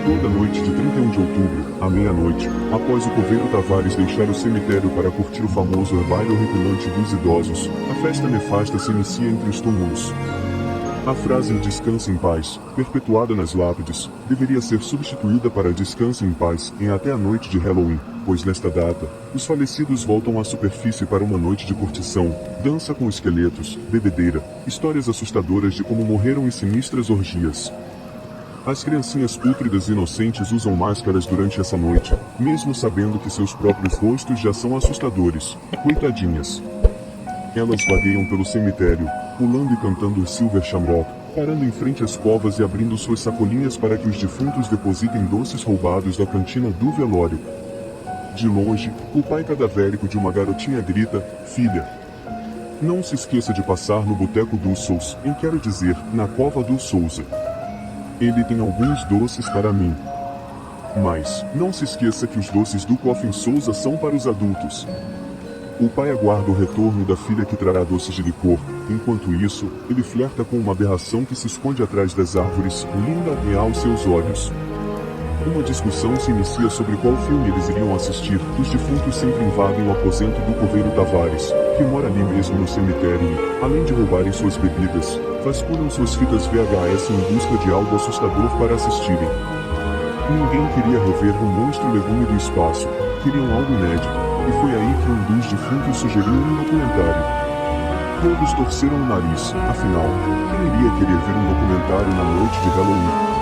Toda noite de 31 de outubro, à meia-noite, após o coveiro Tavares deixar o cemitério para curtir o famoso baile horripilante dos idosos, a festa nefasta se inicia entre os túmulos. A frase "descanse em paz", perpetuada nas lápides, deveria ser substituída para "descanse em paz" em até a noite de Halloween, pois nesta data, os falecidos voltam à superfície para uma noite de curtição, dança com esqueletos, bebedeira, histórias assustadoras de como morreram em sinistras orgias. As criancinhas pútridas e inocentes usam máscaras durante essa noite, mesmo sabendo que seus próprios rostos já são assustadores. Coitadinhas. Elas vagueiam pelo cemitério, pulando e cantando o Silver Shamrock, parando em frente às covas e abrindo suas sacolinhas para que os defuntos depositem doces roubados da cantina do velório. De longe, o pai cadavérico de uma garotinha grita: "Filha, não se esqueça de passar no boteco dos Souls, quero dizer, na cova do Souza. Ele tem alguns doces para mim. Mas, não se esqueça que os doces do Coffin Souza são para os adultos." O pai aguarda o retorno da filha que trará doces de licor. Enquanto isso, ele flerta com uma aberração que se esconde atrás das árvores, linda e aos seus olhos. Uma discussão se inicia sobre qual filme eles iriam assistir. Os defuntos sempre invadem o aposento do coveiro Tavares, que mora ali mesmo no cemitério e, além de roubarem suas bebidas, vasculham suas fitas VHS em busca de algo assustador para assistirem. Ninguém queria rever o monstro legume do espaço, queriam algo inédito, e foi aí que um dos defuntos sugeriu um documentário. Todos torceram o nariz, afinal, quem iria querer ver um documentário na noite de Halloween?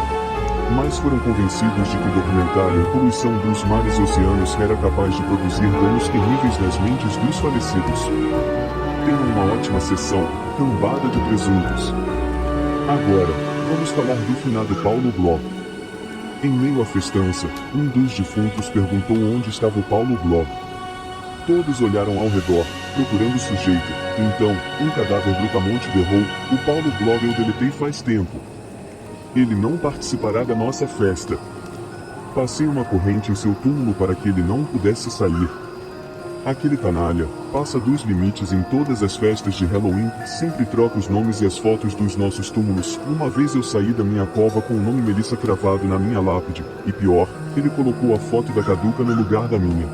Mas foram convencidos de que o documentário A Poluição dos Mares e Oceanos era capaz de produzir danos terríveis nas mentes dos falecidos. Tenham uma ótima sessão, cambada de presuntos. Agora, vamos falar do finado Paulo Bloch. Em meio à festança, um dos defuntos perguntou onde estava o Paulo Bloch. Todos olharam ao redor, procurando o sujeito. Então, um cadáver brutamonte berrou: "O Paulo Bloch eu deletei faz tempo. Ele não participará da nossa festa. Passei uma corrente em seu túmulo para que ele não pudesse sair." Aquele canalha passa dos limites em todas as festas de Halloween, sempre troca os nomes e as fotos dos nossos túmulos. Uma vez eu saí da minha cova com o nome Melissa cravado na minha lápide, e pior, ele colocou a foto da caduca no lugar da minha.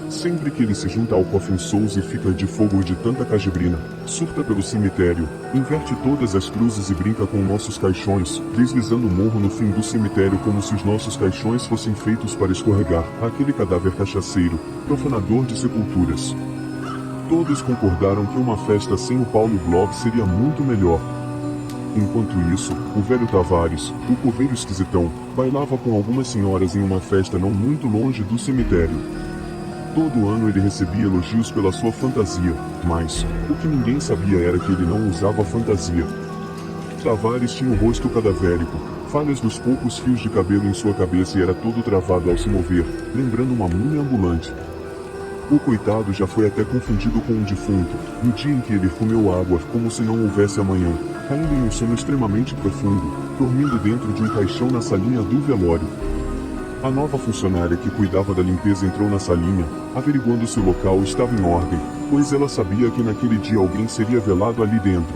Sempre que ele se junta ao Coffin Souls e fica de fogo de tanta cajibrina, surta pelo cemitério, inverte todas as cruzes e brinca com nossos caixões, deslizando o morro no fim do cemitério como se os nossos caixões fossem feitos para escorregar. Aquele cadáver cachaceiro, profanador de sepulturas. Todos concordaram que uma festa sem o Paulo Bloch seria muito melhor. Enquanto isso, o velho Tavares, o coveiro esquisitão, bailava com algumas senhoras em uma festa não muito longe do cemitério. Todo ano ele recebia elogios pela sua fantasia, mas o que ninguém sabia era que ele não usava fantasia. Tavares tinha o rosto cadavérico, falhas nos poucos fios de cabelo em sua cabeça e era todo travado ao se mover, lembrando uma múmia ambulante. O coitado já foi até confundido com um defunto, no dia em que ele comeu água como se não houvesse amanhã, caindo em um sono extremamente profundo, dormindo dentro de um caixão na salinha do velório. A nova funcionária que cuidava da limpeza entrou na salinha, averiguando se o local estava em ordem, pois ela sabia que naquele dia alguém seria velado ali dentro.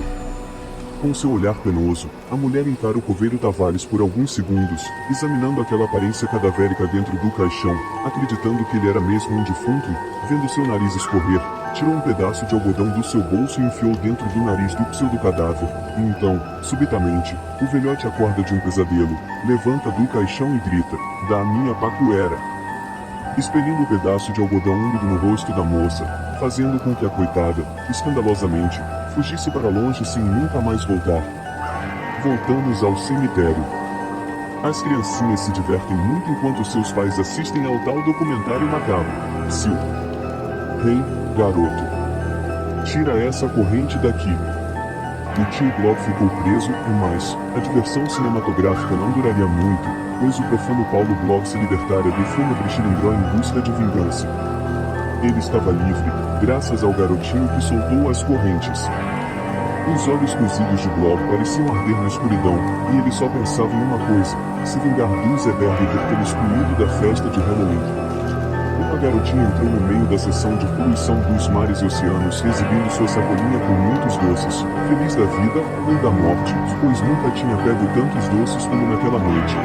Com seu olhar penoso, a mulher encara o coveiro Tavares por alguns segundos, examinando aquela aparência cadavérica dentro do caixão, acreditando que ele era mesmo um defunto e, vendo seu nariz escorrer, tirou um pedaço de algodão do seu bolso e enfiou dentro do nariz do pseudo-cadáver. E então, subitamente, o velhote acorda de um pesadelo, levanta do caixão e grita: "Da minha pacuera!" Expelindo o pedaço de algodão úmido no rosto da moça, fazendo com que a coitada, escandalosamente, fugisse para longe sem nunca mais voltar. Voltamos ao cemitério. As criancinhas se divertem muito enquanto seus pais assistem ao tal documentário macabro. Sil. Rei, garoto. Tira essa corrente daqui. O tio Blob ficou preso, e mais, a diversão cinematográfica não duraria muito, pois o profano Paulo Blob se libertara do fúnebre Chilindró em busca de vingança. Ele estava livre, graças ao garotinho que soltou as correntes. Os olhos cozidos de Blob pareciam arder na escuridão, e ele só pensava em uma coisa: se vingar do Zeberg por ter excluído da festa de Halloween. Uma garotinha entrou no meio da sessão de poluição dos mares e oceanos, exibindo sua sacolinha com muitos doces, feliz da vida ou da morte, pois nunca tinha pego tantos doces como naquela noite.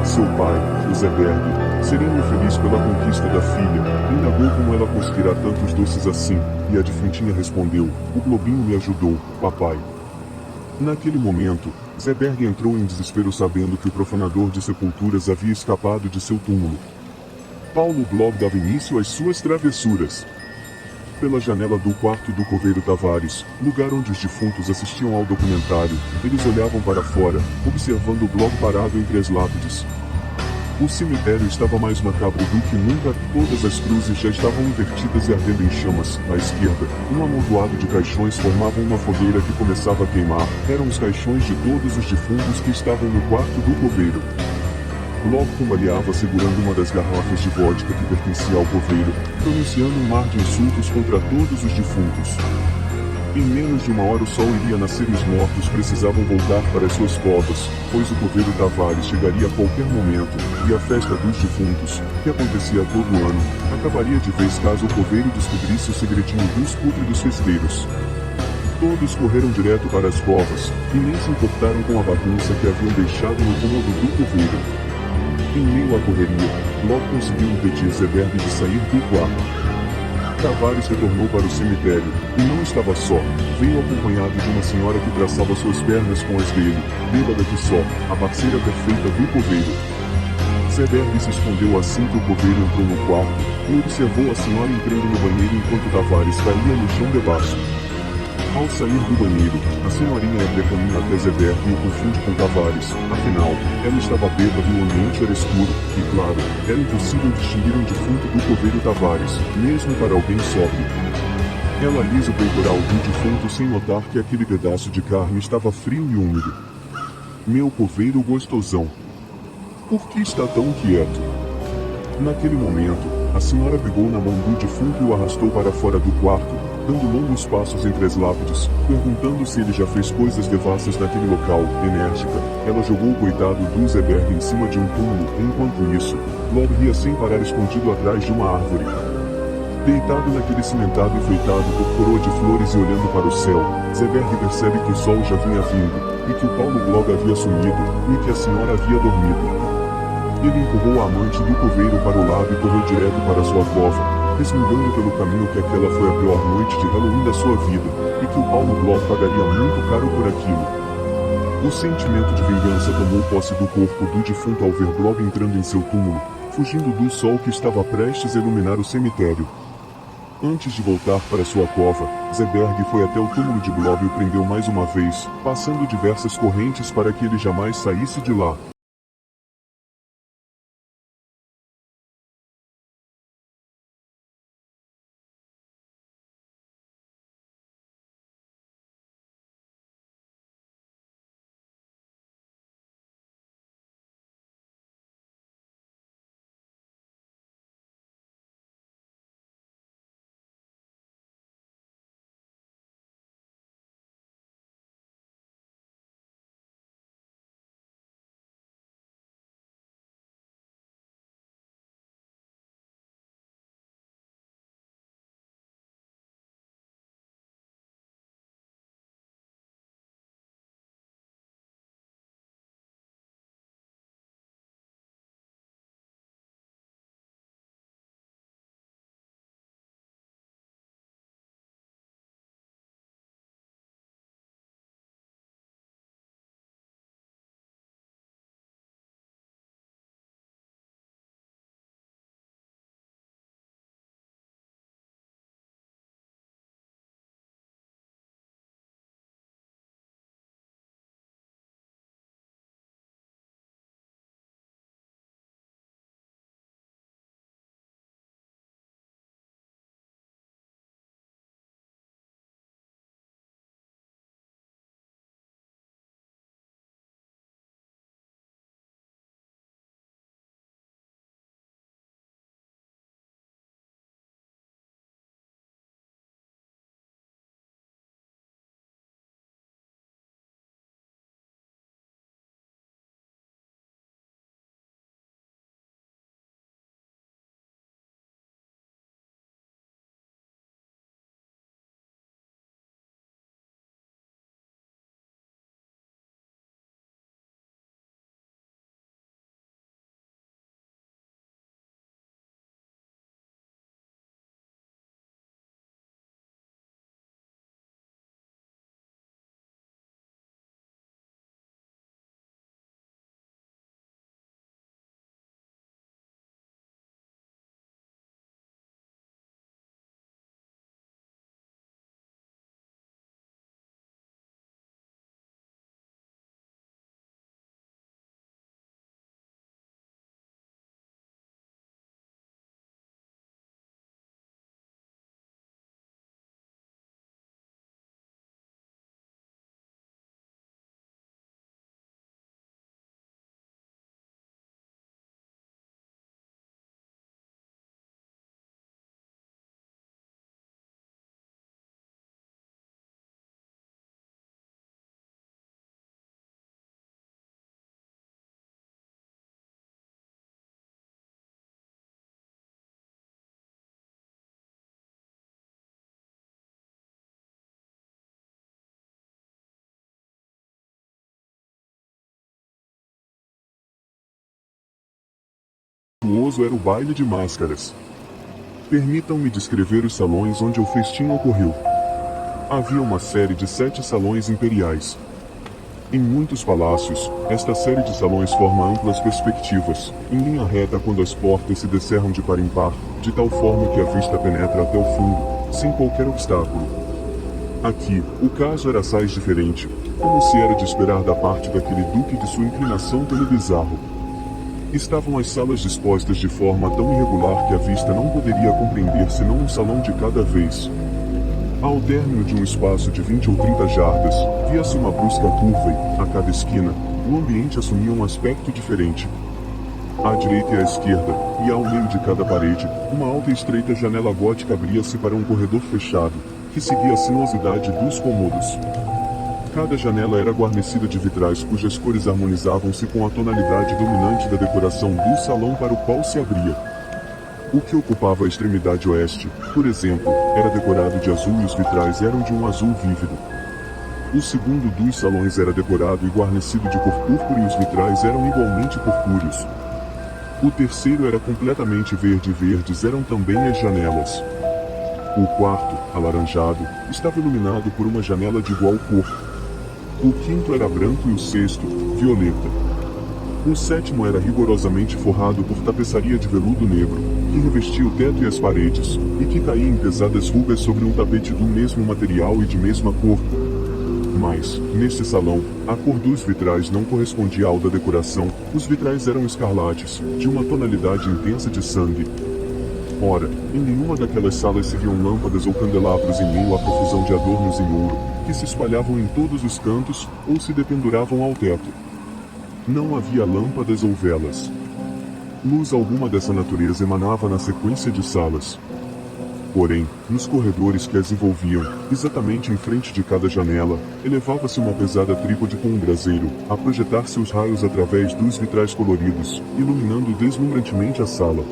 Seu pai, o Zeberg, sereno e feliz pela conquista da filha, indagou como ela conseguirá tantos doces assim, e a defuntinha respondeu: o globinho me ajudou, papai. Naquele momento, Zeberg entrou em desespero sabendo que o profanador de sepulturas havia escapado de seu túmulo. Paulo Blob dava início às suas travessuras. Pela janela do quarto do coveiro Tavares, lugar onde os defuntos assistiam ao documentário, eles olhavam para fora, observando o Blob parado entre as lápides. O cemitério estava mais macabro do que nunca, todas as cruzes já estavam invertidas e ardendo em chamas. À esquerda, um amontoado de caixões formava uma fogueira que começava a queimar. Eram os caixões de todos os defuntos que estavam no quarto do coveiro. Blob cambaleava segurando uma das garrafas de vodka que pertencia ao coveiro, pronunciando um mar de insultos contra todos os defuntos. Em menos de uma hora o sol iria nascer e os mortos precisavam voltar para as suas covas, pois o coveiro Tavares chegaria a qualquer momento, e a festa dos defuntos, que acontecia todo ano, acabaria de vez caso o coveiro descobrisse o segredinho dos pútridos festeiros. Todos correram direto para as covas, e nem se importaram com a bagunça que haviam deixado no cômodo do coveiro. Em meio à correria, Blob conseguiu impedir Zeberg de sair do quarto. Tavares retornou para o cemitério, e não estava só, veio acompanhado de uma senhora que traçava suas pernas com as dele, bêbada que só, a parceira perfeita do coveiro. Zeberg se escondeu assim que o coveiro entrou no quarto, e observou a senhora entrando no banheiro enquanto Tavares caía no chão debaixo. Ao sair do banheiro, a senhorinha abre caminho até Zeberg e o confunde com Tavares, afinal, ela estava bêbada e o ambiente era escuro, e claro, era impossível distinguir um defunto do coveiro Tavares, mesmo para alguém sóbrio. Ela alisa o peitoral do defunto sem notar que aquele pedaço de carne estava frio e úmido. Meu coveiro gostosão. Por que está tão quieto? Naquele momento, a senhora pegou na mão do defunto e o arrastou para fora do quarto, dando longos passos entre as lápides, perguntando se ele já fez coisas devassas naquele local. Enérgica, ela jogou o coitado do Zeberg em cima de um túmulo, e enquanto isso, Blob ria sem parar escondido atrás de uma árvore. Deitado naquele cimentado enfeitado por coroa de flores e olhando para o céu, Zeberg percebe que o sol já vinha vindo, e que o Paulo Blob havia sumido, e que a senhora havia dormido. Ele empurrou a amante do coveiro para o lado e correu direto para sua cova, resmungando pelo caminho que aquela foi a pior noite de Halloween da sua vida, e que o Paulo Blob pagaria muito caro por aquilo. O sentimento de vingança tomou posse do corpo do defunto ao ver Blob entrando em seu túmulo, fugindo do sol que estava prestes a iluminar o cemitério. Antes de voltar para sua cova, Zeberg foi até o túmulo de Blob e o prendeu mais uma vez, passando diversas correntes para que ele jamais saísse de lá. suntuoso era o baile de máscaras. Permitam-me descrever os salões onde o festim ocorreu. Havia uma série de 7 salões imperiais. Em muitos palácios, esta série de salões forma amplas perspectivas, em linha reta quando as portas se descerram de par em par, de tal forma que a vista penetra até o fundo, sem qualquer obstáculo. Aqui, o caso era assaz diferente, como se era de esperar da parte daquele duque de sua inclinação pelo bizarro. Estavam as salas dispostas de forma tão irregular que a vista não poderia compreender senão um salão de cada vez. Ao término de um espaço de 20 ou 30 jardas, via-se uma brusca curva e, a cada esquina, o ambiente assumia um aspecto diferente. À direita e à esquerda, e ao meio de cada parede, uma alta e estreita janela gótica abria-se para um corredor fechado, que seguia a sinuosidade dos cômodos. Cada janela era guarnecida de vitrais cujas cores harmonizavam-se com a tonalidade dominante da decoração do salão para o qual se abria. O que ocupava a extremidade oeste, por exemplo, era decorado de azul e os vitrais eram de um azul vívido. O segundo dos salões era decorado e guarnecido de cor púrpura e os vitrais eram igualmente purpúreos. O terceiro era completamente verde e verdes eram também as janelas. O quarto, alaranjado, estava iluminado por uma janela de igual cor. O quinto era branco e o sexto, violeta. O sétimo era rigorosamente forrado por tapeçaria de veludo negro, que revestia o teto e as paredes, e que caía em pesadas rugas sobre um tapete do mesmo material e de mesma cor. Mas, neste salão, a cor dos vitrais não correspondia ao da decoração, os vitrais eram escarlates, de uma tonalidade intensa de sangue. Ora, em nenhuma daquelas salas se viam lâmpadas ou candelabros em meio à profusão de adornos em ouro, que se espalhavam em todos os cantos, ou se dependuravam ao teto. Não havia lâmpadas ou velas. Luz alguma dessa natureza emanava na sequência de salas. Porém, nos corredores que as envolviam, exatamente em frente de cada janela, elevava-se uma pesada trípode com um braseiro, a projetar seus raios através dos vitrais coloridos, iluminando deslumbrantemente a sala.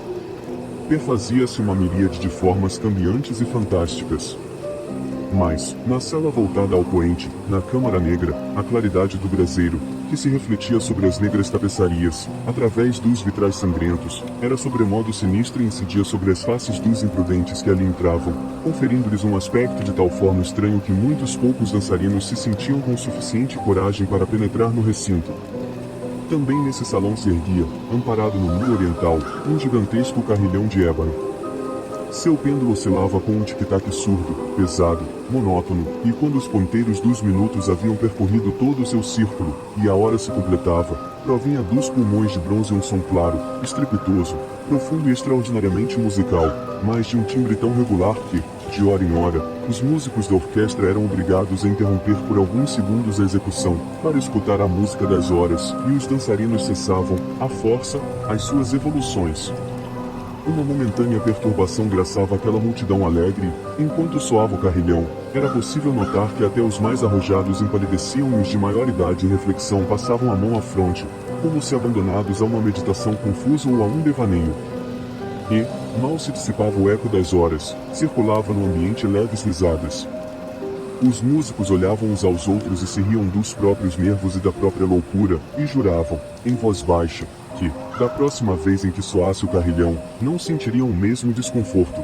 Perfazia-se uma miríade de formas cambiantes e fantásticas. Mas, na sala voltada ao poente, na câmara negra, a claridade do braseiro, que se refletia sobre as negras tapeçarias, através dos vitrais sangrentos, era sobremodo sinistra e incidia sobre as faces dos imprudentes que ali entravam, conferindo-lhes um aspecto de tal forma estranho que muitos poucos dançarinos se sentiam com suficiente coragem para penetrar no recinto. Também nesse salão se erguia, amparado no muro oriental, um gigantesco carrilhão de ébano. Seu pêndulo oscilava com um tic-tac surdo, pesado, monótono, e quando os ponteiros dos minutos haviam percorrido todo o seu círculo, e a hora se completava, provinha dos pulmões de bronze um som claro, estrepitoso, profundo e extraordinariamente musical, mas de um timbre tão regular que, de hora em hora, os músicos da orquestra eram obrigados a interromper por alguns segundos a execução, para escutar a música das horas, e os dançarinos cessavam, à força, as suas evoluções. Uma momentânea perturbação graçava aquela multidão alegre, enquanto soava o carrilhão, era possível notar que até os mais arrojados empalideciam e os de maior idade e reflexão passavam a mão à fronte, como se abandonados a uma meditação confusa ou a um devaneio. E, mal se dissipava o eco das horas, circulava no ambiente leves risadas. Os músicos olhavam uns aos outros e se riam dos próprios nervos e da própria loucura, e juravam, em voz baixa, que, da próxima vez em que soasse o carrilhão, não sentiriam o mesmo desconforto.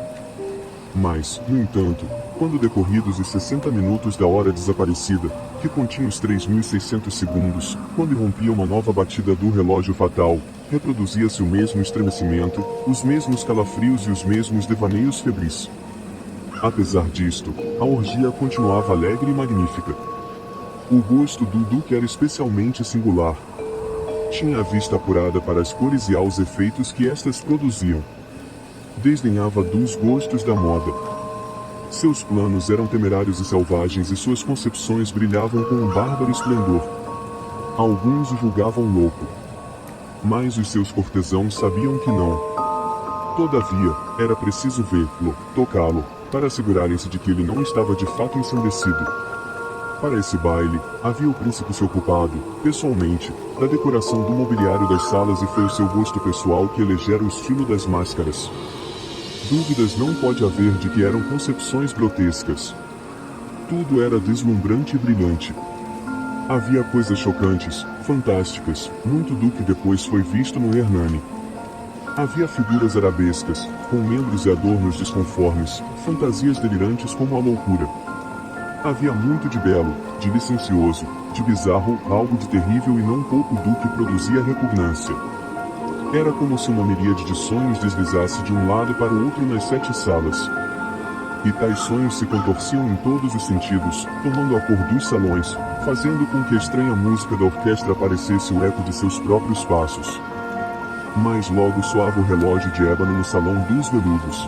Mas, no entanto, quando decorridos os 60 minutos da hora desaparecida, que continha os 3.600 segundos, quando irrompia uma nova batida do relógio fatal, reproduzia-se o mesmo estremecimento, os mesmos calafrios e os mesmos devaneios febris. Apesar disto, a orgia continuava alegre e magnífica. O gosto do duque era especialmente singular. Tinha a vista apurada para as cores e aos efeitos que estas produziam. Desdenhava dos gostos da moda. Seus planos eram temerários e selvagens e suas concepções brilhavam com um bárbaro esplendor. Alguns o julgavam louco. Mas os seus cortesãos sabiam que não. Todavia, era preciso vê-lo, tocá-lo, para assegurarem-se de que ele não estava de fato ensandecido. Para esse baile, havia o príncipe se ocupado, pessoalmente, da decoração do mobiliário das salas e foi o seu gosto pessoal que elegera o estilo das máscaras. Dúvidas não pode haver de que eram concepções grotescas. Tudo era deslumbrante e brilhante. Havia coisas chocantes, fantásticas, muito do que depois foi visto no Hernani. Havia figuras arabescas, com membros e adornos desconformes, fantasias delirantes como a loucura. Havia muito de belo, de licencioso, de bizarro, algo de terrível e não pouco do que produzia repugnância. Era como se uma miríade de sonhos deslizasse de um lado para o outro nas 7 salas. E tais sonhos se contorciam em todos os sentidos, tomando a cor dos salões, fazendo com que a estranha música da orquestra parecesse o eco de seus próprios passos. Mas logo soava o relógio de ébano no salão dos veludos.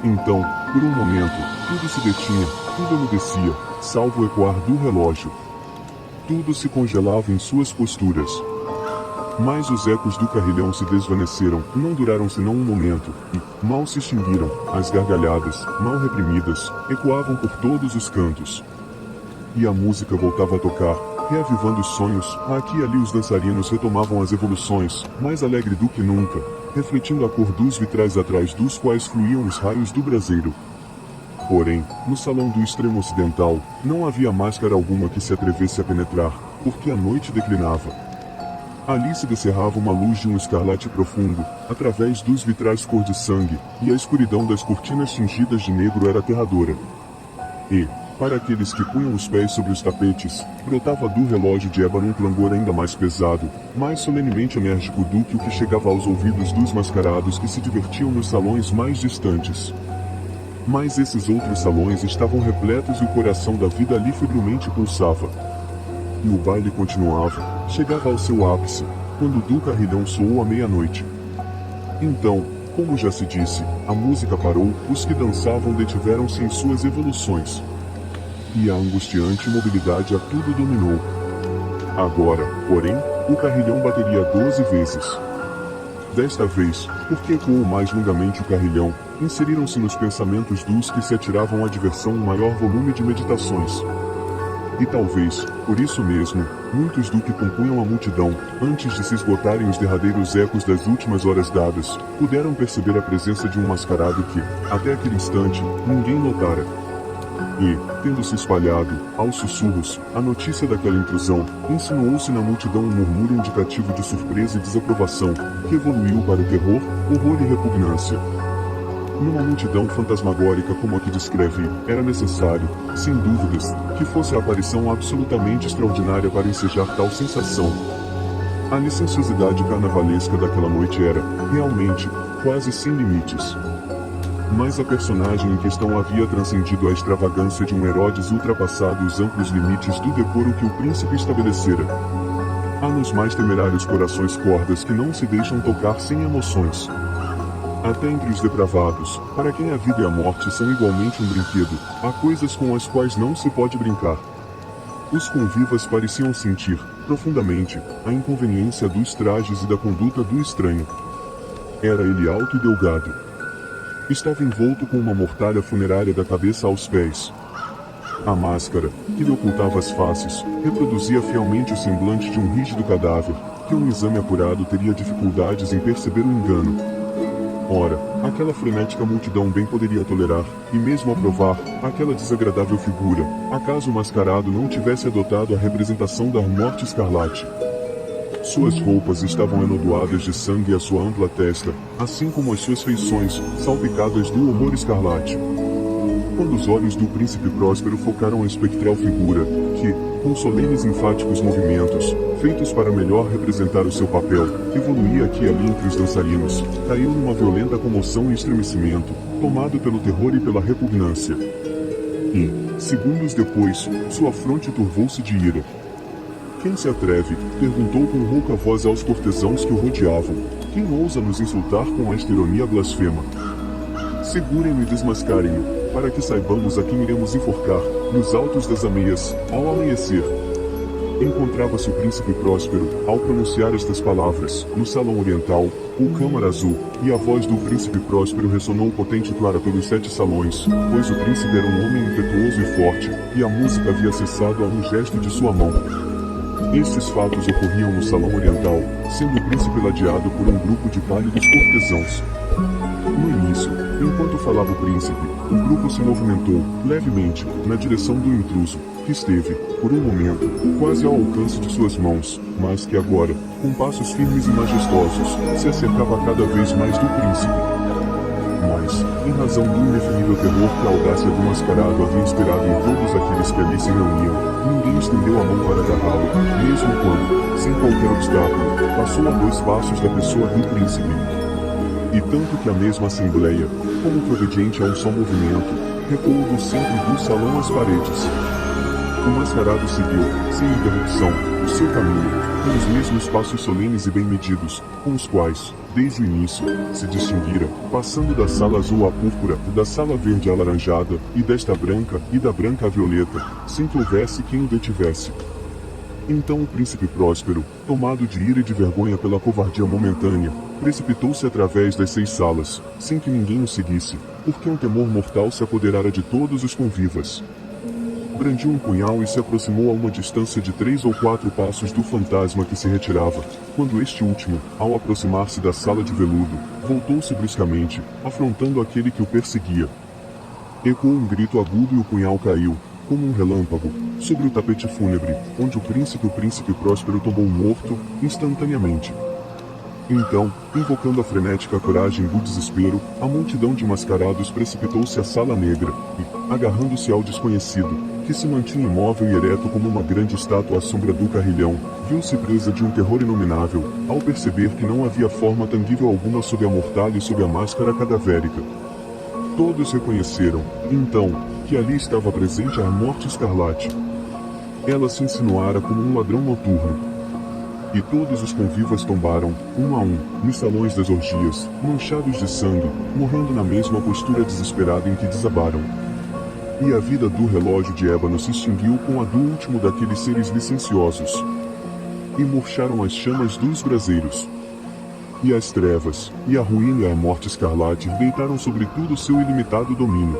Então, por um momento, tudo se detinha, tudo emudecia, salvo o ecoar do relógio. Tudo se congelava em suas posturas. Mas os ecos do carrilhão se desvaneceram, não duraram senão um momento, e, mal se extinguiram, as gargalhadas, mal reprimidas, ecoavam por todos os cantos. E a música voltava a tocar, reavivando os sonhos, aqui e ali os dançarinos retomavam as evoluções, mais alegre do que nunca, refletindo a cor dos vitrais atrás dos quais fluíam os raios do braseiro. Porém, no salão do extremo ocidental, não havia máscara alguma que se atrevesse a penetrar, porque a noite declinava. Ali se descerrava uma luz de um escarlate profundo, através dos vitrais cor de sangue, e a escuridão das cortinas tingidas de negro era aterradora. E, para aqueles que punham os pés sobre os tapetes, brotava do relógio de ébano um clangor ainda mais pesado, mais solenemente enérgico do que o que chegava aos ouvidos dos mascarados que se divertiam nos salões mais distantes. Mas esses outros salões estavam repletos e o coração da vida ali febrilmente pulsava. E o baile continuava, chegava ao seu ápice, quando do carrilhão soou à meia-noite. Então, como já se disse, a música parou, os que dançavam detiveram-se em suas evoluções. E a angustiante imobilidade a tudo dominou. Agora, porém, o carrilhão bateria 12 vezes. Desta vez, porque ecoou mais longamente o carrilhão, inseriram-se nos pensamentos dos que se atiravam à diversão um maior volume de meditações. E talvez, por isso mesmo, muitos do que compunham a multidão, antes de se esgotarem os derradeiros ecos das últimas horas dadas, puderam perceber a presença de um mascarado que, até aquele instante, ninguém notara. E, tendo se espalhado, aos sussurros, a notícia daquela intrusão, insinuou-se na multidão um murmúrio indicativo de surpresa e desaprovação, que evoluiu para o terror, horror e repugnância. Numa multidão fantasmagórica como a que descreve, era necessário, sem dúvidas, que fosse a aparição absolutamente extraordinária para ensejar tal sensação. A licenciosidade carnavalesca daquela noite era, realmente, quase sem limites. Mas a personagem em questão havia transcendido a extravagância de um Herodes ultrapassado os amplos limites do decoro que o príncipe estabelecera. Há nos mais temerários corações cordas que não se deixam tocar sem emoções. Até entre os depravados, para quem a vida e a morte são igualmente um brinquedo, há coisas com as quais não se pode brincar. Os convivas pareciam sentir, profundamente, a inconveniência dos trajes e da conduta do estranho. Era ele alto e delgado. Estava envolto com uma mortalha funerária da cabeça aos pés. A máscara, que lhe ocultava as faces, reproduzia fielmente o semblante de um rígido cadáver, que um exame apurado teria dificuldades em perceber o engano. Ora, aquela frenética multidão bem poderia tolerar, e mesmo aprovar, aquela desagradável figura, acaso o mascarado não tivesse adotado a representação da morte escarlate. Suas roupas estavam enodoadas de sangue e a sua ampla testa, assim como as suas feições, salpicadas do horror escarlate. Quando os olhos do príncipe Próspero focaram a espectral figura, que, com solenes e enfáticos movimentos, feitos para melhor representar o seu papel, evoluía aqui e ali entre os dançarinos, caiu numa violenta comoção e estremecimento, tomado pelo terror e pela repugnância. E, segundos depois, sua fronte turvou-se de ira. Quem se atreve? Perguntou com rouca voz aos cortesãos que o rodeavam. Quem ousa nos insultar com esta ironia blasfema? Segurem-no e desmascarem-no, para que saibamos a quem iremos enforcar, nos altos das ameias, ao amanhecer. Encontrava-se o príncipe Próspero, ao pronunciar estas palavras, no salão oriental, o câmara azul, e a voz do príncipe Próspero ressonou potente e clara pelos 7 salões, pois o príncipe era um homem impetuoso e forte, e a música havia cessado a um gesto de sua mão. Estes fatos ocorriam no salão oriental, sendo o príncipe ladeado por um grupo de pálidos cortesãos. No início, enquanto falava o príncipe, o grupo se movimentou, levemente, na direção do intruso, que esteve, por um momento, quase ao alcance de suas mãos, mas que agora, com passos firmes e majestosos, se acercava cada vez mais do príncipe. Mas, em razão do indefinível terror que a audácia do mascarado havia inspirado em todos aqueles que ali se reuniam, ninguém estendeu a mão para agarrá-lo, mesmo quando, sem qualquer obstáculo, passou a 2 passos da pessoa do príncipe. E tanto que a mesma assembleia, como providente a um só movimento, recuou do centro do salão às paredes. O mascarado seguiu, sem interrupção, o seu caminho, com os mesmos passos solenes e bem medidos, com os quais, desde o início, se distinguira, passando da sala azul à púrpura, da sala verde à laranjada, e desta branca, e da branca à violeta, sem que houvesse quem o detivesse. Então o príncipe Próspero, tomado de ira e de vergonha pela covardia momentânea, precipitou-se através das 6 salas, sem que ninguém o seguisse, porque um temor mortal se apoderara de todos os convivas. Brandiu um punhal e se aproximou a uma distância de 3 ou 4 passos do fantasma que se retirava, quando este último, ao aproximar-se da sala de veludo, voltou-se bruscamente, afrontando aquele que o perseguia. Ecoou um grito agudo e o punhal caiu, como um relâmpago, sobre o tapete fúnebre, onde o príncipe Próspero tombou morto, instantaneamente. Então, invocando a frenética coragem do desespero, a multidão de mascarados precipitou-se à sala negra, e, agarrando-se ao desconhecido, que se mantinha imóvel e ereto como uma grande estátua à sombra do carrilhão, viu-se presa de um terror inominável, ao perceber que não havia forma tangível alguma sob a mortalha e sob a máscara cadavérica. Todos reconheceram, então, que ali estava presente a Morte Escarlate. Ela se insinuara como um ladrão noturno. E todos os convivas tombaram, um a um, nos salões das orgias, manchados de sangue, morrendo na mesma postura desesperada em que desabaram. E a vida do relógio de ébano se extinguiu com a do último daqueles seres licenciosos. E murcharam as chamas dos braseiros. E as trevas, e a ruína e a Morte Escarlate deitaram sobre tudo seu ilimitado domínio.